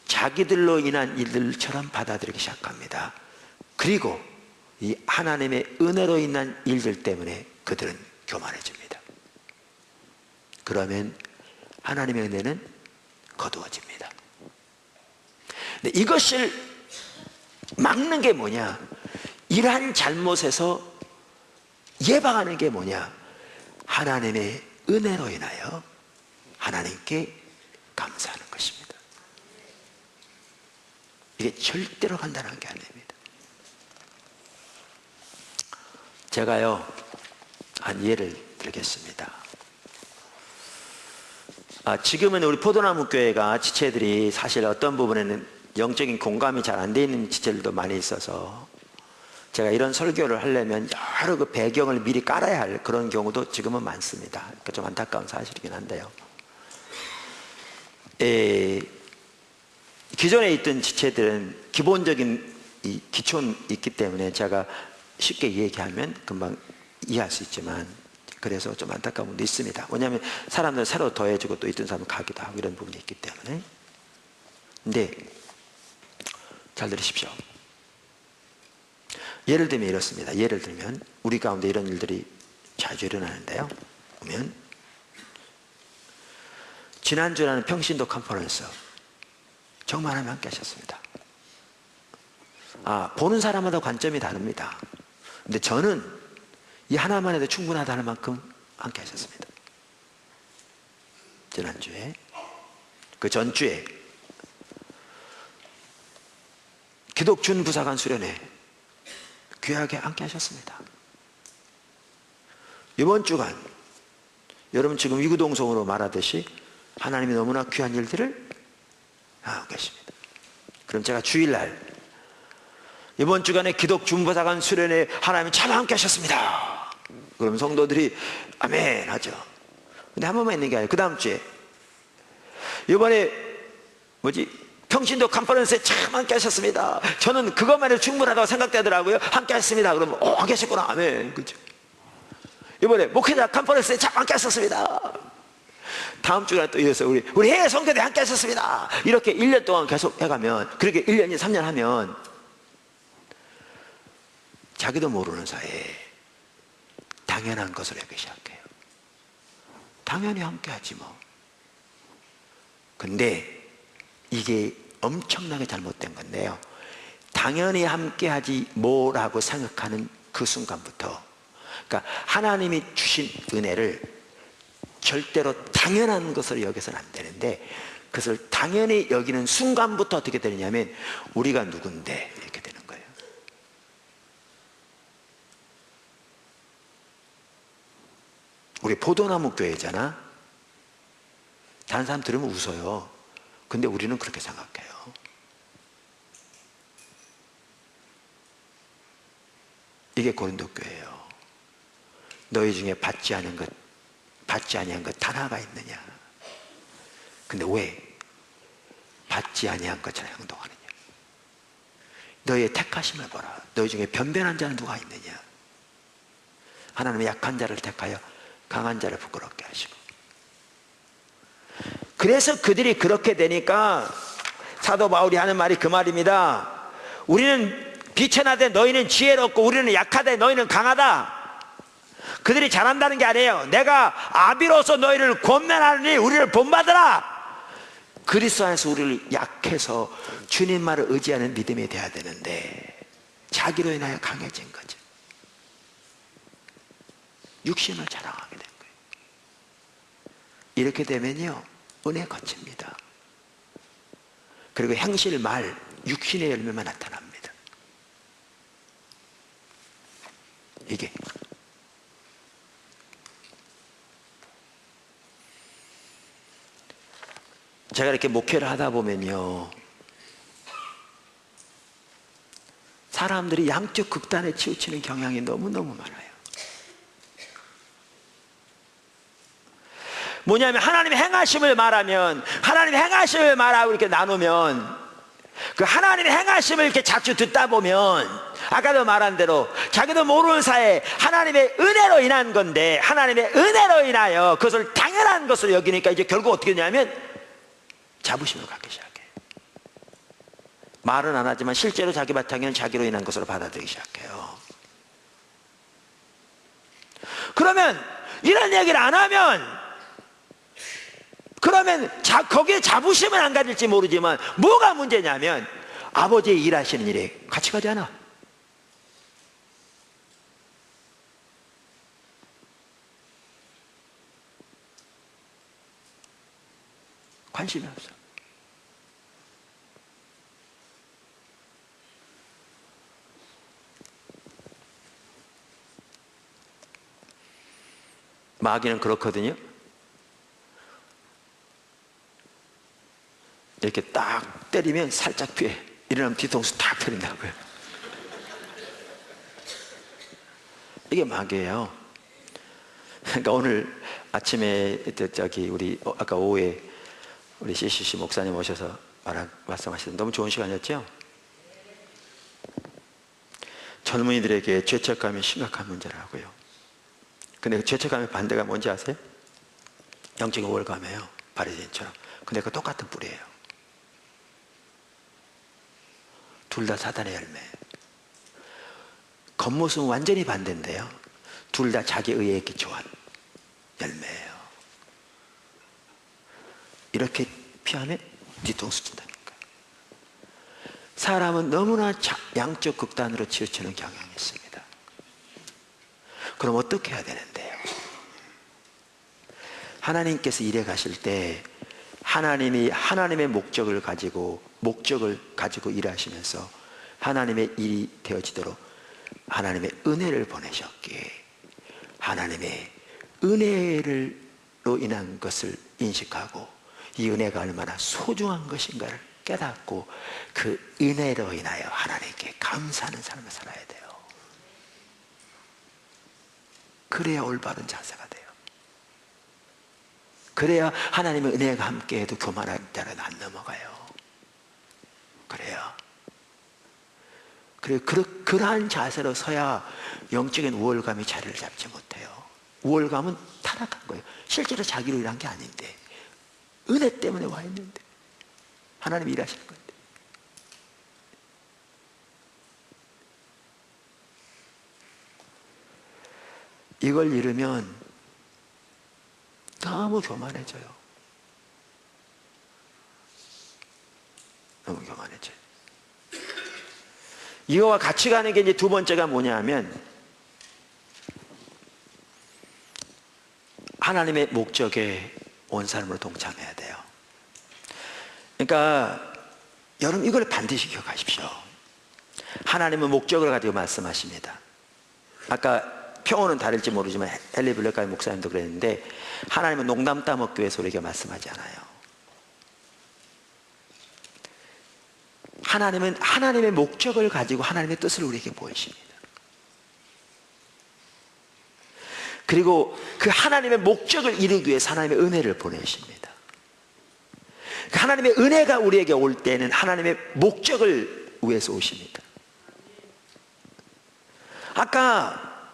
자기들로 인한 일들처럼 받아들이기 시작합니다. 그리고 이 하나님의 은혜로 인한 일들 때문에 그들은 교만해집니다. 그러면 하나님의 은혜는 거두어집니다. 근데 이것을 막는 게 뭐냐? 이러한 잘못에서 예방하는 게 뭐냐? 하나님의 은혜로 인하여 하나님께 감사하는 것입니다. 이게 절대로 간단한 게 아닙니다. 제가요, 한 예를 들겠습니다. 지금은 우리 포도나무 교회가 지체들이 사실 어떤 부분에는 영적인 공감이 잘 안 돼 있는 지체들도 많이 있어서 제가 이런 설교를 하려면 여러 그 배경을 미리 깔아야 할 그런 경우도 지금은 많습니다. 그러니까 좀 안타까운 사실이긴 한데요. 기존에 있던 지체들은 기본적인 이 기초는 있기 때문에 제가 쉽게 얘기하면 금방 이해할 수 있지만, 그래서 좀 안타까운 부분도 있습니다. 왜냐하면 사람들은 새로 더해지고 또 있던 사람은 가기도 하고 이런 부분이 있기 때문에. 근데 잘 들으십시오. 예를 들면 이렇습니다. 예를 들면 우리 가운데 이런 일들이 자주 일어나는데요. 보면 지난주라는 평신도 컨퍼런스 정말 하나님 함께 하셨습니다. 보는 사람마다 관점이 다릅니다. 근데 저는 이 하나만 해도 충분하다는 만큼 함께 하셨습니다. 지난주에, 그 전주에 기독준 부사관 수련회 귀하게 함께 하셨습니다. 이번 주간 여러분 지금 위구동성으로 말하듯이 하나님이 너무나 귀한 일들을 하고 계십니다. 그럼 제가 주일날 이번 주간에 기독준 부사관 수련회 하나님이 참 함께 하셨습니다. 그럼 성도들이 아멘 하죠. 근데 한 번만 있는 게 아니라 그 다음 주에 이번에 평신도 컨퍼런스에 참 함께 하셨습니다. 저는 그것만 해도 충분하다고 생각되더라고요. 함께 했습니다. 그러면 함께 하셨구나. 아멘. 그죠? 이번에 목회자 컨퍼런스에 참 함께 하셨습니다. 다음 주간에 또 이어서 우리 해외 성교대 함께 하셨습니다. 이렇게 1년 동안 계속 해가면, 그렇게 1년, 3년 하면 자기도 모르는 사이에 당연한 것을 하기 시작해요. 당연히 함께 하지 뭐. 근데 이게 엄청나게 잘못된 건데요, 당연히 함께하지 뭐라고 생각하는 그 순간부터, 그러니까 하나님이 주신 은혜를 절대로 당연한 것으로 여겨서는 안 되는데, 그것을 당연히 여기는 순간부터 어떻게 되느냐면 우리가 누군데 이렇게 되는 거예요. 우리 포도나무 교회잖아. 다른 사람 들으면 웃어요. 근데 우리는 그렇게 생각해요. 이게 고린도 교회예요. 너희 중에 받지 아니한 것 단 하나가 있느냐? 근데 왜 받지 아니한 것처럼 행동하느냐? 너희의 택하심을 보라. 너희 중에 변변한 자는 누가 있느냐? 하나님은 약한 자를 택하여 강한 자를 부끄럽게 하시고. 그래서 그들이 그렇게 되니까 사도 바울이 하는 말이 그 말입니다. 우리는 비천하되 너희는 지혜롭고 우리는 약하되 너희는 강하다. 그들이 잘한다는 게 아니에요. 내가 아비로서 너희를 권면하느니 우리를 본받으라. 그리스도 안에서 우리를 약해서 주님 말을 의지하는 믿음이 돼야 되는데 자기로 인하여 강해진 거죠. 육신을 자랑하게 된 거예요. 이렇게 되면요, 은혜 거칩니다. 그리고 행실, 말, 육신의 열매만 나타납니다. 이게 제가 이렇게 목회를 하다 보면요, 사람들이 양쪽 극단에 치우치는 경향이 너무너무 많아요. 뭐냐면 하나님의 행하심을 말하면, 하나님의 행하심을 말하고 이렇게 나누면, 그 하나님의 행하심을 이렇게 자주 듣다 보면 아까도 말한 대로 자기도 모르는 사이에 하나님의 은혜로 인한 건데, 하나님의 은혜로 인하여 그것을 당연한 것으로 여기니까 이제 결국 어떻게 되냐면 자부심을 갖기 시작해요. 말은 안 하지만 실제로 자기 바탕에는 자기로 인한 것으로 받아들이기 시작해요. 그러면 이런 얘기를 안 하면, 그러면 거기에 자부심은 안 가질지 모르지만 뭐가 문제냐면 아버지의 일하시는 일에 같이 가지 않아. 관심이 없어. 마귀는 그렇거든요. 이렇게 딱 때리면 살짝 피해. 일어나면 뒤통수 탁 때린다고요. 이게 마귀예요. 그러니까 오늘 아침에 우리 아까 오후에 우리 CCC 목사님 오셔서 말씀하셨는데 너무 좋은 시간이었죠? 젊은이들에게 죄책감이 심각한 문제라고요. 근데 그 죄책감의 반대가 뭔지 아세요? 영적인 우월감이에요. 바리새인처럼. 근데 그 똑같은 뿌리예요. 둘 다 사단의 열매예요. 겉모습은 완전히 반대인데요, 둘 다 자기 의에 기초한 열매예요. 이렇게 피하면 뒤통수 친다니까. 사람은 너무나 양쪽 극단으로 치우치는 경향이 있습니다. 그럼 어떻게 해야 되는데요? 하나님께서 일해 가실 때 하나님이 하나님의 목적을 가지고 일하시면서 하나님의 일이 되어지도록 하나님의 은혜를 보내셨기에 하나님의 은혜로 인한 것을 인식하고 이 은혜가 얼마나 소중한 것인가를 깨닫고 그 은혜로 인하여 하나님께 감사하는 삶을 살아야 돼요. 그래야 올바른 자세가 돼요. 그래야 하나님의 은혜가 함께해도 교만한 자는 안 넘어가요. 그래요. 그러한 자세로 서야 영적인 우월감이 자리를 잡지 못해요. 우월감은 타락한 거예요. 실제로 자기로 일한 게 아닌데, 은혜 때문에 와 있는데, 하나님이 일하시는 건데. 이걸 잃으면 너무 교만해져요. 이거와 같이 가는 게 이제 두 번째가 뭐냐 하면 하나님의 목적에 온 삶으로 동참해야 돼요. 그러니까 여러분 이걸 반드시 기억하십시오. 하나님은 목적을 가지고 말씀하십니다. 아까 표현은 다를지 모르지만 헨리 블랙카이 목사님도 그랬는데 하나님은 농담 따먹기 위해서 우리에게 말씀하지 않아요. 하나님은 하나님의 목적을 가지고 하나님의 뜻을 우리에게 보이십니다. 그리고 그 하나님의 목적을 이루기 위해서 하나님의 은혜를 보내십니다. 그 하나님의 은혜가 우리에게 올 때는 하나님의 목적을 위해서 오십니다. 아까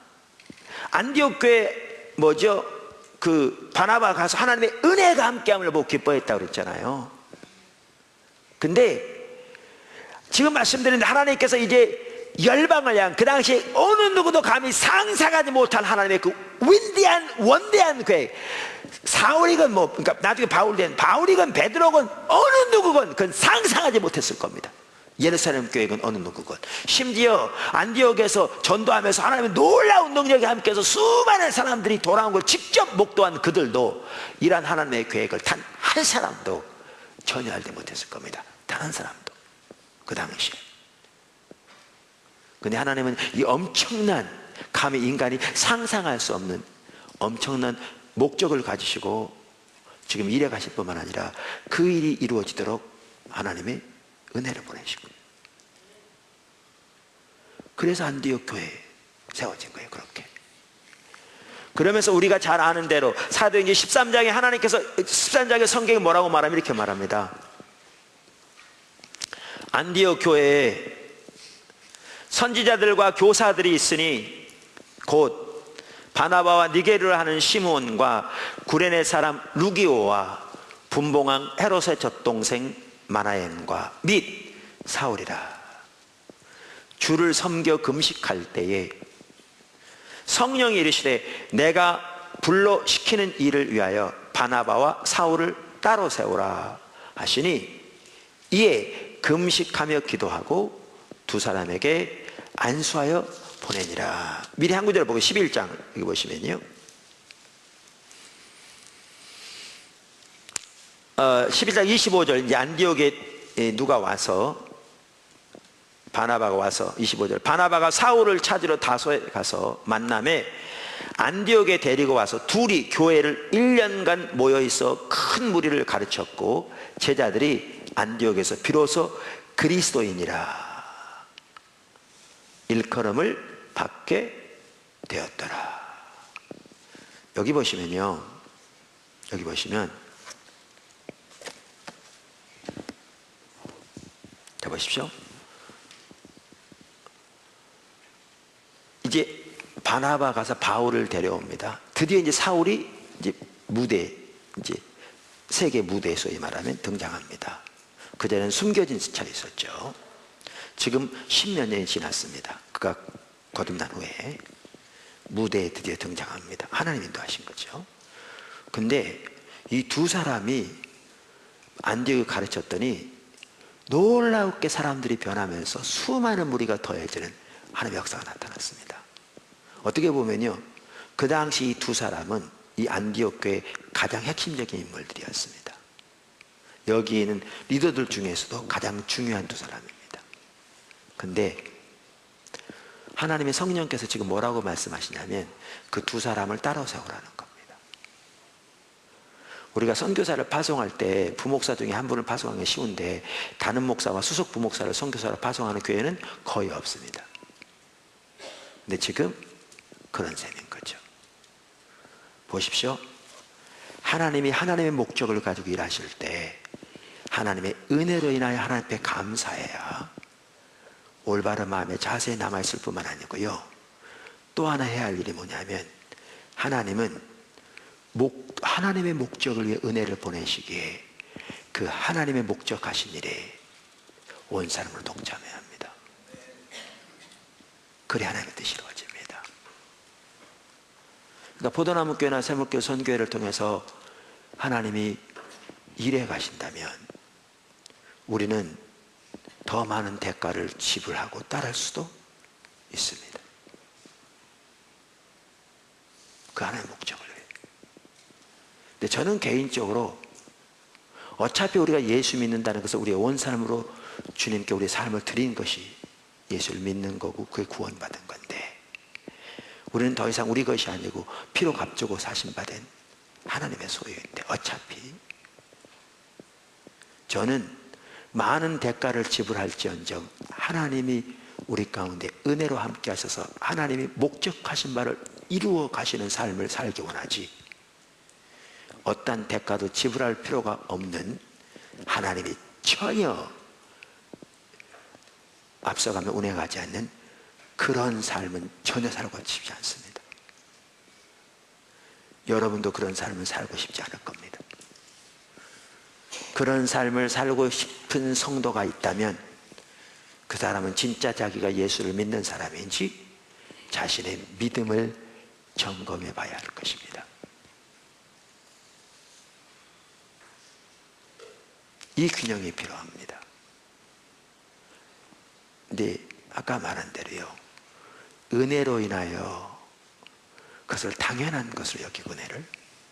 안디옥 교회 그 바나바가 가서 하나님의 은혜가 함께함을 보고 기뻐했다고 그랬잖아요. 근데 지금 말씀드리는데 하나님께서 이제 열방을 향한 그 당시에 어느 누구도 감히 상상하지 못한 하나님의 그 원대한 계획. 사울이건 그러니까 나중에 바울이건 베드로건 어느 누구건 그건 상상하지 못했을 겁니다. 예루살렘 교회건 어느 누구건. 심지어 안디옥에서 전도하면서 하나님의 놀라운 능력이 함께해서 수많은 사람들이 돌아온 걸 직접 목도한 그들도 이러한 하나님의 계획을 단 한 사람도 전혀 알지 못했을 겁니다. 단 한 사람도 그 당시에. 근데 하나님은 이 엄청난 감히 인간이 상상할 수 없는 엄청난 목적을 가지시고 지금 일해 가실 뿐만 아니라 그 일이 이루어지도록 하나님의 은혜를 보내시고, 그래서 안디옥 교회에 세워진 거예요. 그렇게. 그러면서 우리가 잘 아는 대로 사도행전 13장에 하나님께서 13장의 성경이 뭐라고 말하면 이렇게 말합니다. 안디옥 교회에 선지자들과 교사들이 있으니 곧 바나바와 니게르를 하는 시므온과 구레네 사람 루기오와 분봉왕 헤롯의 젖동생 마나엔과 및 사울이라. 주를 섬겨 금식할 때에 성령이 이르시되 내가 불러 시키는 일을 위하여 바나바와 사울을 따로 세우라 하시니 이에 금식하며 기도하고 두 사람에게 안수하여 보내니라. 미리 한 구절 보고 11장 여기 보시면요, 11장 25절 이제 안디옥에 누가 와서 바나바가 와서 25절 바나바가 사울을 찾으러 다소에 가서 만남에 안디옥에 데리고 와서 둘이 교회를 1년간 모여있어 큰 무리를 가르쳤고 제자들이 안디옥에서 비로소 그리스도인이라 일컬음을 받게 되었더라. 여기 보시면요, 여기 보시면 자 보십시오. 이제 바나바 가서 바울을 데려옵니다. 드디어 이제 사울이 이제 무대, 이제 세계 무대에 소위 말하면 등장합니다. 그전에는 숨겨진 차에 있었죠. 지금 10몇 년이 지났습니다. 그가 거듭난 후에 무대에 드디어 등장합니다. 하나님 인도하신 거죠. 근데 이 두 사람이 안디옥을 가르쳤더니 놀랍게 사람들이 변하면서 수많은 무리가 더해지는 하나님의 역사가 나타났습니다. 어떻게 보면요, 그 당시 이 두 사람은 이 안디옥 교회의 가장 핵심적인 인물들이었습니다. 여기에는 리더들 중에서도 가장 중요한 두 사람입니다. 근데 하나님의 성령께서 지금 뭐라고 말씀하시냐면 그 두 사람을 따로 세우라는 겁니다. 우리가 선교사를 파송할 때 부목사 중에 한 분을 파송하기 쉬운데 다른 목사와 수석 부목사를 선교사로 파송하는 교회는 거의 없습니다. 근데 지금 그런 셈인 거죠. 보십시오. 하나님이 하나님의 목적을 가지고 일하실 때 하나님의 은혜로 인하여 하나님 앞에 감사해야 올바른 마음에 자세히 남아있을 뿐만 아니고요, 또 하나 해야 할 일이 뭐냐면 하나님은 하나님의 목적을 위해 은혜를 보내시기에 그 하나님의 목적하신 일에 온 사람을 동참해야 합니다. 그래 하나님의 뜻이 이루어집니다. 그러니까 포도나무 교회나 세목교 선교회를 통해서 하나님이 일해 가신다면 우리는 더 많은 대가를 지불하고 따를 수도 있습니다. 그 하나의 목적을 위해. 근데 저는 개인적으로 어차피 우리가 예수 믿는다는 것은 우리의 온 삶으로 주님께 우리의 삶을 드린 것이 예수를 믿는 거고 그게 구원받은 건데, 우리는 더 이상 우리 것이 아니고 피로 값주고 사신받은 하나님의 소유인데, 어차피 저는 많은 대가를 지불할지언정 하나님이 우리 가운데 은혜로 함께 하셔서 하나님이 목적하신 바를 이루어 가시는 삶을 살기 원하지, 어떠한 대가도 지불할 필요가 없는, 하나님이 전혀 앞서가며 운행하지 않는 그런 삶은 전혀 살고 싶지 않습니다. 여러분도 그런 삶을 살고 싶지 않을 겁니다. 그런 삶을 살고 싶은 성도가 있다면 그 사람은 진짜 자기가 예수를 믿는 사람인지 자신의 믿음을 점검해 봐야 할 것입니다. 이 균형이 필요합니다. 근데 아까 말한 대로요, 은혜로 인하여 그것을 당연한 것을 여기고, 은혜를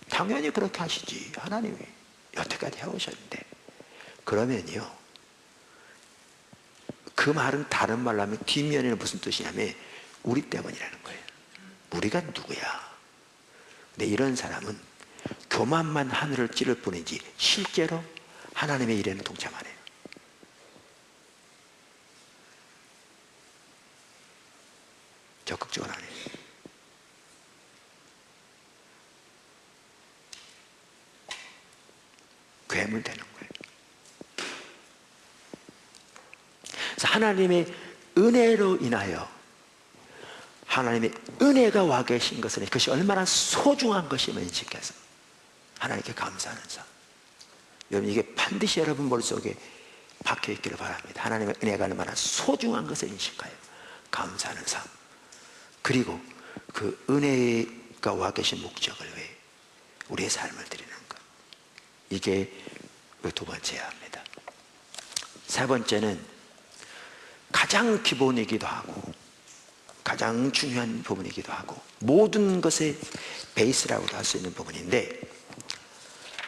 당연히 그렇게 하시지, 하나님이 여태까지 해오셨는데, 그러면요, 그 말은 다른 말로 하면 뒷면에는 무슨 뜻이냐면 우리 때문이라는 거예요. 우리가 누구야? 근데 이런 사람은 교만만 하늘을 찌를 뿐이지 실제로 하나님의 일에는 동참 안 해요. 적극적으로 안 해요. 괴물되는 거예요. 그래서 하나님의 은혜로 인하여, 하나님의 은혜가 와 계신 것은 그것이 얼마나 소중한 것이면 인식해서 하나님께 감사하는 삶. 여러분, 이게 반드시 여러분 머릿속에 박혀 있기를 바랍니다. 하나님의 은혜가 얼마나 소중한 것을 인식하여 감사하는 삶. 그리고 그 은혜가 와 계신 목적을 위해 우리의 삶을 드리는 것. 이게 두 번째야 합니다. 세 번째는 가장 기본이기도 하고 가장 중요한 부분이기도 하고 모든 것의 베이스라고도 할 수 있는 부분인데,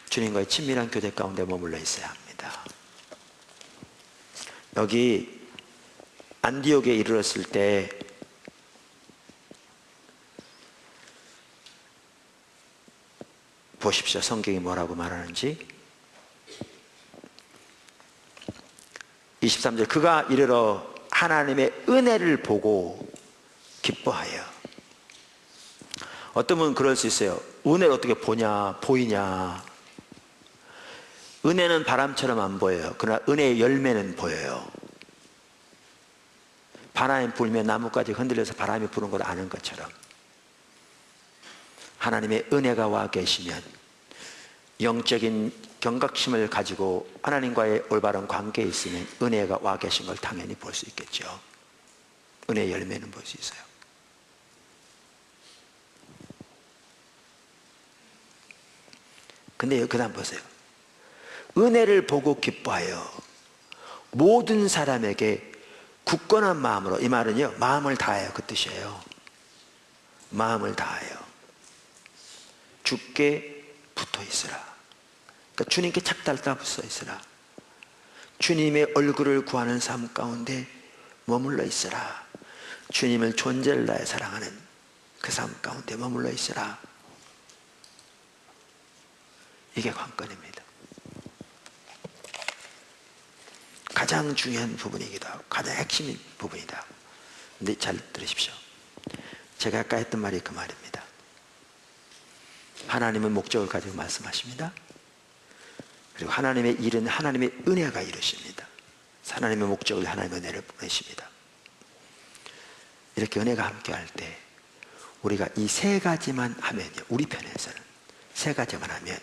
주님과의 친밀한 교제 가운데 머물러 있어야 합니다. 여기 안디옥에 이르렀을 때 보십시오. 성경이 뭐라고 말하는지. 23절, 그가 이르러 하나님의 은혜를 보고 기뻐하여. 어떤 분은 그럴 수 있어요. 은혜를 어떻게 보냐, 보이냐. 은혜는 바람처럼 안 보여요. 그러나 은혜의 열매는 보여요. 바람이 불면 나뭇가지 흔들려서 바람이 부는 걸 아는 것처럼 하나님의 은혜가 와 계시면 영적인 경각심을 가지고 하나님과의 올바른 관계에 있으면 은혜가 와 계신 걸 당연히 볼 수 있겠죠. 은혜의 열매는 볼 수 있어요. 근데 그 다음 보세요. 은혜를 보고 기뻐하여 모든 사람에게 굳건한 마음으로. 이 말은요, 마음을 다해요, 그 뜻이에요. 마음을 다하여 주께 붙어 있으라. 그러니까 주님께 착달다 붙어 있으라. 주님의 얼굴을 구하는 삶 가운데 머물러 있으라. 주님을 존재를 다해 사랑하는 그 삶 가운데 머물러 있으라. 이게 관건입니다. 가장 중요한 부분이기도 하고 가장 핵심인 부분이다. 근데 잘 들으십시오. 제가 아까 했던 말이 그 말입니다. 하나님은 목적을 가지고 말씀하십니다. 그리고 하나님의 일은 하나님의 은혜가 이루십니다. 하나님의 목적을 하나님의 은혜를 보내십니다. 이렇게 은혜가 함께 할 때 우리가 이 세 가지만 하면요, 우리 편에서는 세 가지만 하면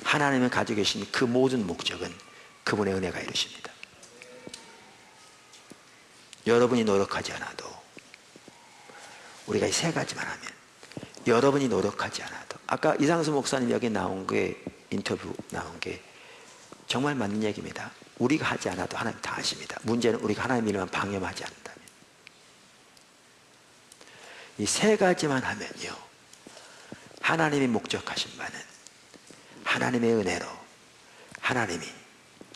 하나님이 가지고 계신 그 모든 목적은 그분의 은혜가 이루십니다. 여러분이 노력하지 않아도, 우리가 이 세 가지만 하면, 여러분이 노력하지 않아도, 아까 이상수 목사님 여기 나온 게, 인터뷰 나온 게 정말 맞는 얘기입니다. 우리가 하지 않아도 하나님 다 하십니다. 문제는 우리가 하나님 일만 방해하지 않는다면. 이 세 가지만 하면요, 하나님이 목적하신 바는 하나님의 은혜로 하나님이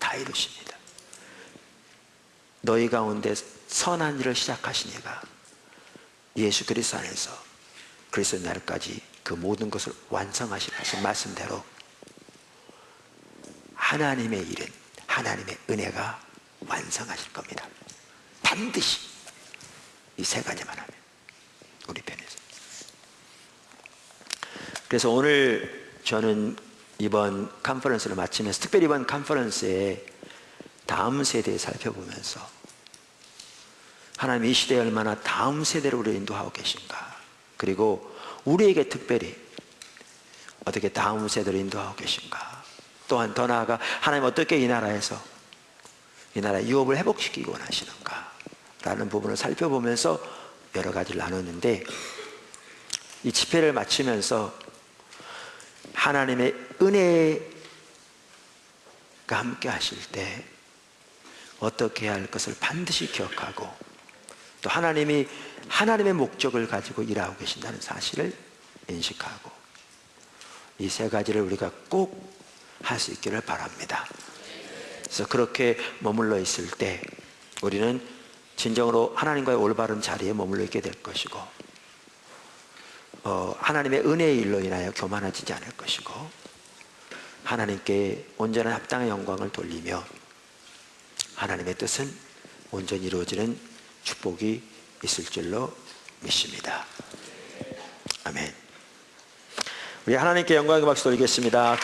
다 이루십니다. 너희 가운데 선한 일을 시작하신 이가 예수 그리스도 안에서 그리스도 날까지 그 모든 것을 완성하실 하신 말씀대로 하나님의 일은 하나님의 은혜가 완성하실 겁니다. 반드시 이 세 가지만 하면 우리 편에서. 그래서 오늘 저는 이번 컨퍼런스를 마치면서, 특별히 이번 컨퍼런스에 다음 세대에 살펴보면서 하나님 이 시대에 얼마나 다음 세대를 우리를 인도하고 계신가, 그리고 우리에게 특별히 어떻게 다음 세대를 인도하고 계신가, 또한 더 나아가 하나님 어떻게 이 나라에서 이 나라의 유업을 회복시키기 원하시는가 라는 부분을 살펴보면서 여러 가지를 나눴는데, 이 집회를 마치면서 하나님의 은혜가 함께 하실 때 어떻게 해야 할 것을 반드시 기억하고, 또 하나님이 하나님의 목적을 가지고 일하고 계신다는 사실을 인식하고, 이 세 가지를 우리가 꼭 할 수 있기를 바랍니다. 그래서 그렇게 머물러 있을 때 우리는 진정으로 하나님과의 올바른 자리에 머물러 있게 될 것이고, 하나님의 은혜의 일로 인하여 교만해지지 않을 것이고, 하나님께 온전한 합당한 영광을 돌리며 하나님의 뜻은 온전히 이루어지는 축복이 있을 줄로 믿습니다. 아멘. 우리 하나님께 영광의 박수 돌리겠습니다.